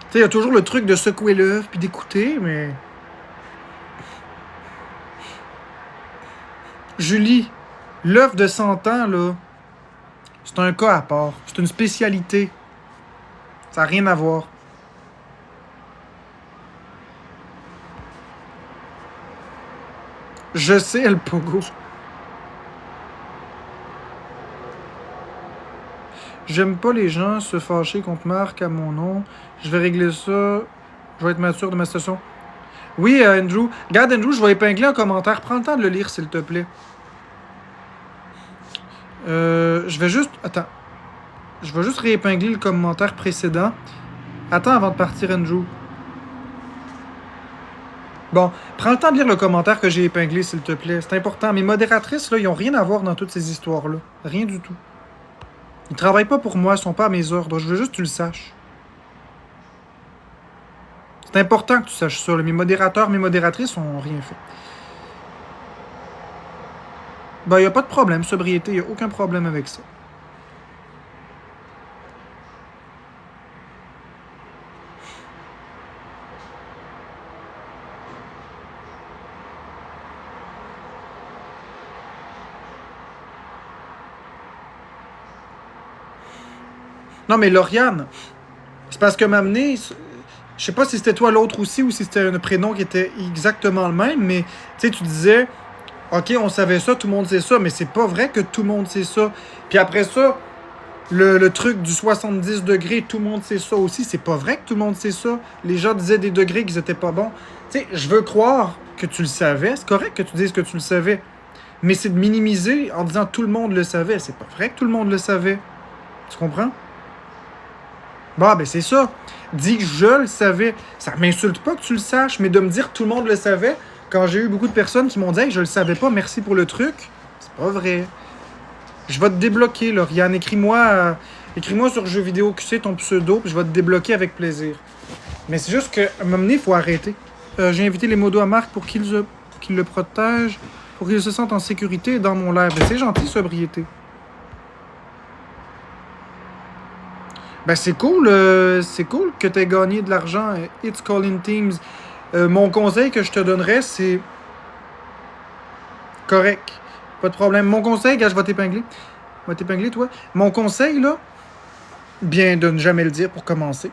Tu sais, il y a toujours le truc de secouer l'œuf puis d'écouter, mais... Julie, l'œuf de 100 ans, là, c'est un cas à part. C'est une spécialité. Ça n'a rien à voir. Je sais, le pogo. J'aime pas les gens se fâcher contre Marc à mon nom. Je vais régler ça. Je vais être mature de ma situation. Oui, Andrew. Regarde, Andrew, je vais épingler un commentaire. Prends le temps de le lire, s'il te plaît. Je vais juste... Attends. Je vais juste réépingler le commentaire précédent. Attends avant de partir, Andrew. Bon, prends le temps de lire le commentaire que j'ai épinglé, s'il te plaît. C'est important. Mes modératrices, là, ils ont rien à voir dans toutes ces histoires-là. Rien du tout. Ils travaillent pas pour moi, ils sont pas à mes ordres. Je veux juste que tu le saches. C'est important que tu saches ça. Là. Mes modérateurs, mes modératrices ont rien fait. Ben, y a pas de problème. Sobriété, y a aucun problème avec ça. Non, mais Lauriane, c'est parce que m'amener... Je sais pas si c'était toi l'autre aussi ou si c'était un prénom qui était exactement le même, mais tu sais, tu disais, OK, on savait ça, tout le monde sait ça, mais c'est pas vrai que tout le monde sait ça. Puis après ça, le truc du 70 degrés, tout le monde sait ça aussi, c'est pas vrai que tout le monde sait ça. Les gens disaient des degrés qu'ils étaient pas bons. Tu sais, je veux croire que tu le savais, c'est correct que tu dises que tu le savais, mais c'est de minimiser en disant tout le monde le savait. C'est pas vrai que tout le monde le savait. Tu comprends? Bah, ben c'est ça. Dis que je le savais. Ça m'insulte pas que tu le saches, mais de me dire que tout le monde le savait, quand j'ai eu beaucoup de personnes qui m'ont dit hey, je le savais pas, merci pour le truc, c'est pas vrai. Je vais te débloquer, Lauriane. Écris-moi sur Jeux vidéo QC ton pseudo, puis je vais te débloquer avec plaisir. Mais c'est juste qu'à un moment donné, il faut arrêter. J'ai invité les modos à Marc pour qu'il le protège, pour qu'il se sente en sécurité dans mon live. C'est gentil, sobriété. Ben c'est cool que tu aies gagné de l'argent. It's Calling Teams. Mon conseil que je te donnerais, c'est correct. Pas de problème. Mon conseil, gars, je vais t'épingler. Je vais t'épingler, toi. Mon conseil, là, bien de ne jamais le dire pour commencer.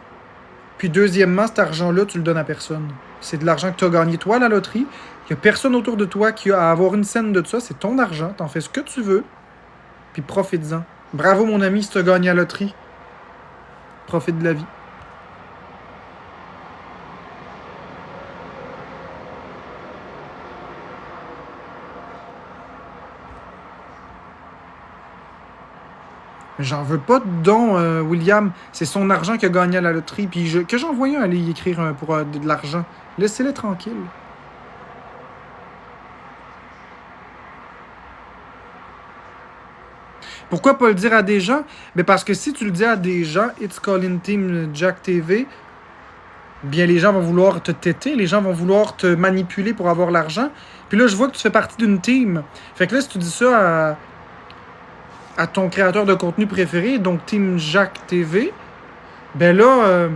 Puis deuxièmement, cet argent-là, tu le donnes à personne. C'est de l'argent que tu as gagné, toi, à la loterie. Il n'y a personne autour de toi qui a à avoir une scène de ça. C'est ton argent. T'en fais ce que tu veux. Puis profite-en. Bravo, mon ami, si tu as gagné à la loterie. Profite de la vie. J'en veux pas de don, William. C'est son argent qu'il a gagné à la loterie. Puis que j'ai envoyé aller y écrire pour de l'argent. Laissez-les tranquilles. Pourquoi pas le dire à des gens? Mais parce que si tu le dis à des gens, It's Calling Team Jack TV, bien les gens vont vouloir te têter, les gens vont vouloir te manipuler pour avoir l'argent. Puis là, je vois que tu fais partie d'une team. Fait que là, si tu dis ça à ton créateur de contenu préféré, donc Team Jacques TV, ben là,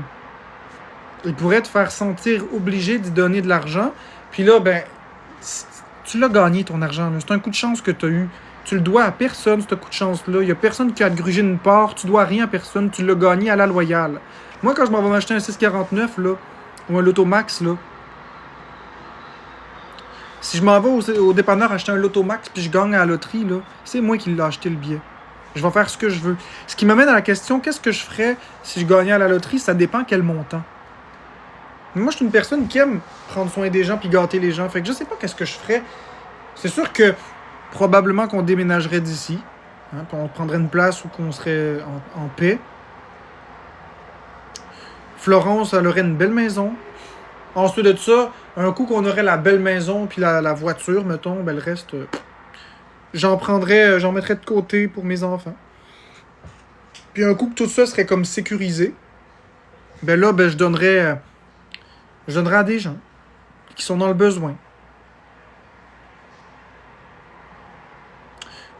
il pourrait te faire sentir obligé d'y donner de l'argent. Puis là, ben, tu l'as gagné ton argent. C'est un coup de chance que tu as eu. Tu le dois à personne, ce coup de chance-là. Il n'y a personne qui a grugé une part. Tu dois rien à personne. Tu l'as gagné à la loyale. Moi, quand je m'en vais m'acheter un 649, là, ou un Lotomax, là, si je m'en vais au dépanneur acheter un Lotomax puis je gagne à la loterie, là, c'est moi qui l'ai acheté le billet. Je vais faire ce que je veux. Ce qui m'amène à la question, qu'est-ce que je ferais si je gagnais à la loterie? Ça dépend quel montant. Moi, je suis une personne qui aime prendre soin des gens puis gâter les gens. Fait que je sais pas qu'est-ce que je ferais. C'est sûr que probablement qu'on déménagerait d'ici. Hein, puis on prendrait une place où qu'on serait en paix. Florence, elle aurait une belle maison. Ensuite de ça, un coup qu'on aurait la belle maison puis la voiture, mettons, ben le reste, j'en mettrais de côté pour mes enfants. Puis un coup que tout ça serait comme sécurisé, ben là, ben je donnerais à des gens qui sont dans le besoin.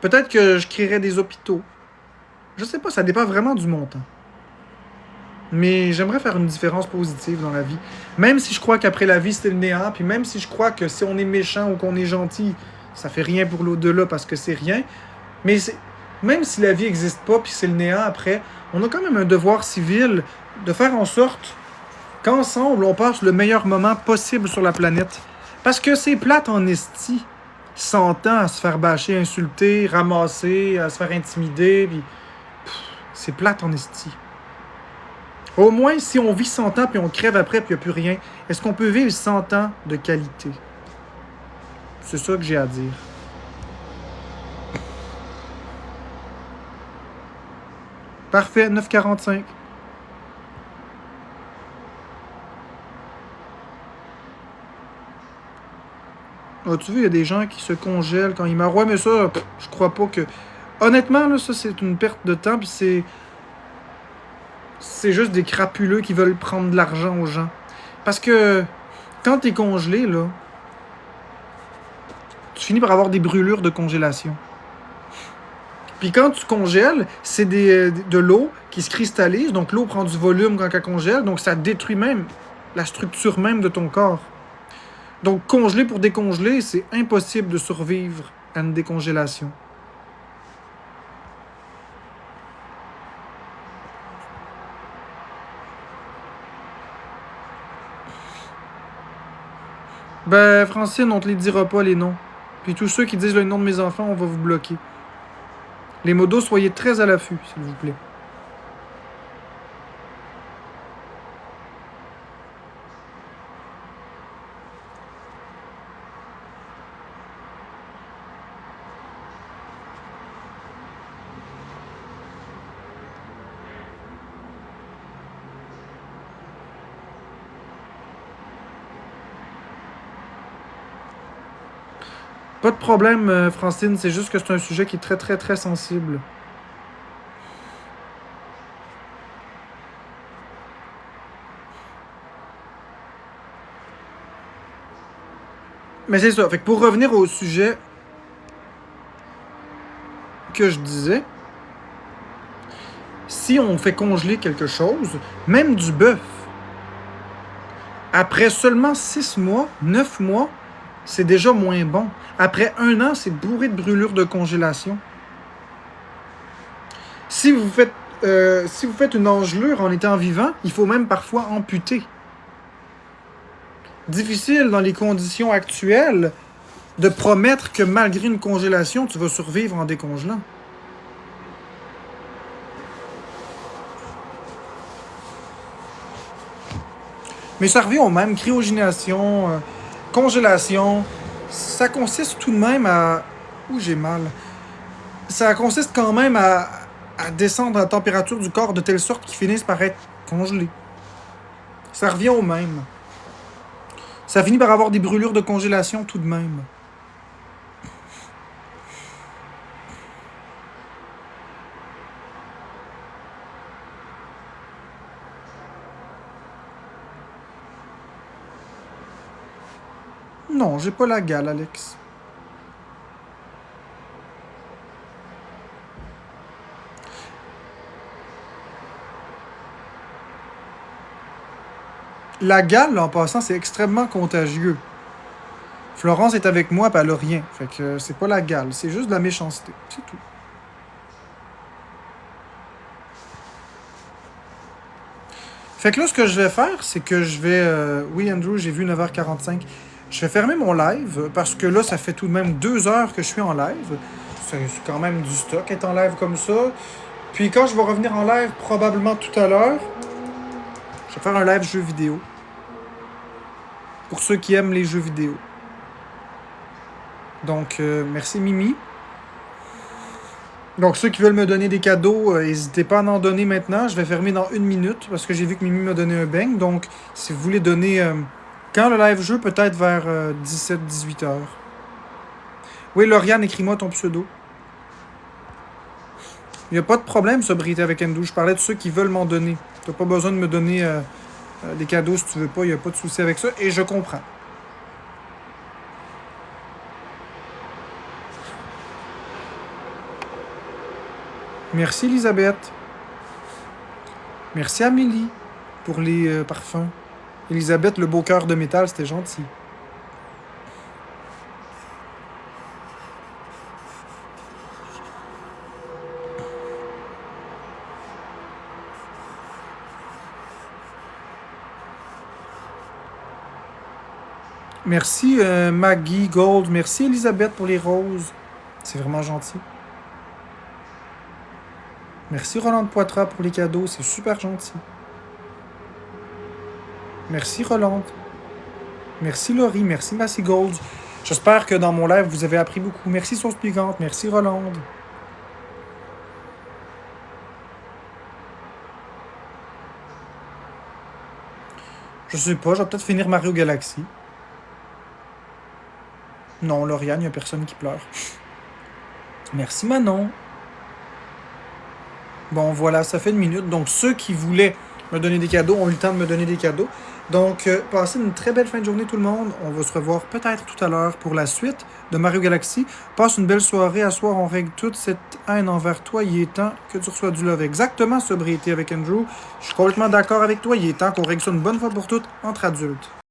Peut-être que je créerais des hôpitaux. Je sais pas, ça dépend vraiment du montant. Mais j'aimerais faire une différence positive dans la vie. Même si je crois qu'après la vie, c'est le néant, puis même si je crois que si on est méchant ou qu'on est gentil, ça fait rien pour l'au-delà parce que c'est rien. Mais même si la vie n'existe pas, puis c'est le néant après, on a quand même un devoir civil de faire en sorte qu'ensemble, on passe le meilleur moment possible sur la planète. Parce que c'est plate en esti. 100 ans à se faire bâcher, insulter, ramasser, à se faire intimider, puis c'est plate en esti. Au moins, si on vit 100 ans puis on crève après puis il n'y a plus rien, est-ce qu'on peut vivre 100 ans de qualité? C'est ça que j'ai à dire. Parfait, 9h45. As-tu vu, il y a des gens qui se congèlent quand ils meurent. Ouais, mais ça, je crois pas que... Honnêtement, là, ça, c'est une perte de temps puis c'est juste des crapuleux qui veulent prendre de l'argent aux gens. Parce que quand t'es congelé, là, tu finis par avoir des brûlures de congélation. Puis quand tu congèles, c'est de l'eau qui se cristallise. Donc l'eau prend du volume quand elle congèle. Donc ça détruit même la structure même de ton corps. Donc congeler pour décongeler, c'est impossible de survivre à une décongélation. Ben, Francine, on te les dira pas les noms. Puis tous ceux qui disent le nom de mes enfants, on va vous bloquer. Les modos, soyez très à l'affût, s'il vous plaît. Pas de problème, Francine, c'est juste que c'est un sujet qui est très, très, très sensible. Mais c'est ça. Fait que pour revenir au sujet que je disais, si on fait congeler quelque chose, même du bœuf, après seulement 6 mois, 9 mois, c'est déjà moins bon. Après 1 an, c'est bourré de brûlures de congélation. Si vous faites une engelure en étant vivant, il faut même parfois amputer. Difficile dans les conditions actuelles de promettre que malgré une congélation, tu vas survivre en décongelant. Mais ça revient au même, cryogénation, congélation, ça consiste tout de même à... Ouh, j'ai mal. Ça consiste quand même à descendre la température du corps de telle sorte qu'il finisse par être congelé. Ça revient au même. Ça finit par avoir des brûlures de congélation tout de même. Non, j'ai pas la gale, Alex. La gale, là, en passant, c'est extrêmement contagieux. Florence est avec moi, puis elle a rien. Fait que c'est pas la gale, c'est juste de la méchanceté. C'est tout. Fait que là, ce que je vais faire, c'est que je vais... Oui, Andrew, j'ai vu 9h45. Je vais fermer mon live, parce que là, ça fait tout de même 2 heures que je suis en live. C'est quand même du stock être en live comme ça. Puis quand je vais revenir en live, probablement tout à l'heure, je vais faire un live jeu vidéo. Pour ceux qui aiment les jeux vidéo. Donc, merci Mimi. Donc, ceux qui veulent me donner des cadeaux, n'hésitez pas à en donner maintenant. Je vais fermer dans 1 minute parce que j'ai vu que Mimi m'a donné un bang. Donc, si vous voulez donner... quand le live jeu, peut-être vers 17-18 heures. Oui, Lauriane, écris-moi ton pseudo. Il n'y a pas de problème, sobriété avec Andrew. Je parlais de ceux qui veulent m'en donner. Tu n'as pas besoin de me donner des cadeaux si tu veux pas. Il n'y a pas de souci avec ça. Et je comprends. Merci Elisabeth. Merci Amélie pour les parfums. Elisabeth, le beau cœur de métal, c'était gentil. Merci Maggie Gold. Merci Elisabeth pour les roses. C'est vraiment gentil. Merci Roland de Poitras pour les cadeaux. C'est super gentil. Merci Roland. Merci Laurie. Merci Massy Gold. J'espère que dans mon live, vous avez appris beaucoup. Merci Sauce Piquante. Merci Roland. Je sais pas, je vais peut-être finir Mario Galaxy. Non, Lauriane, il n'y a personne qui pleure. Merci Manon. Bon, voilà, ça fait 1 minute. Donc, ceux qui voulaient me donner des cadeaux ont eu le temps de me donner des cadeaux. Donc, passez une très belle fin de journée tout le monde. On va se revoir peut-être tout à l'heure pour la suite de Mario Galaxy. Passe une belle soirée. À soir, on règle toute cette haine envers toi. Il est temps que tu reçois du love. Exactement, sobriété avec Andrew. Je suis complètement d'accord avec toi. Il est temps qu'on règle ça une bonne fois pour toutes entre adultes.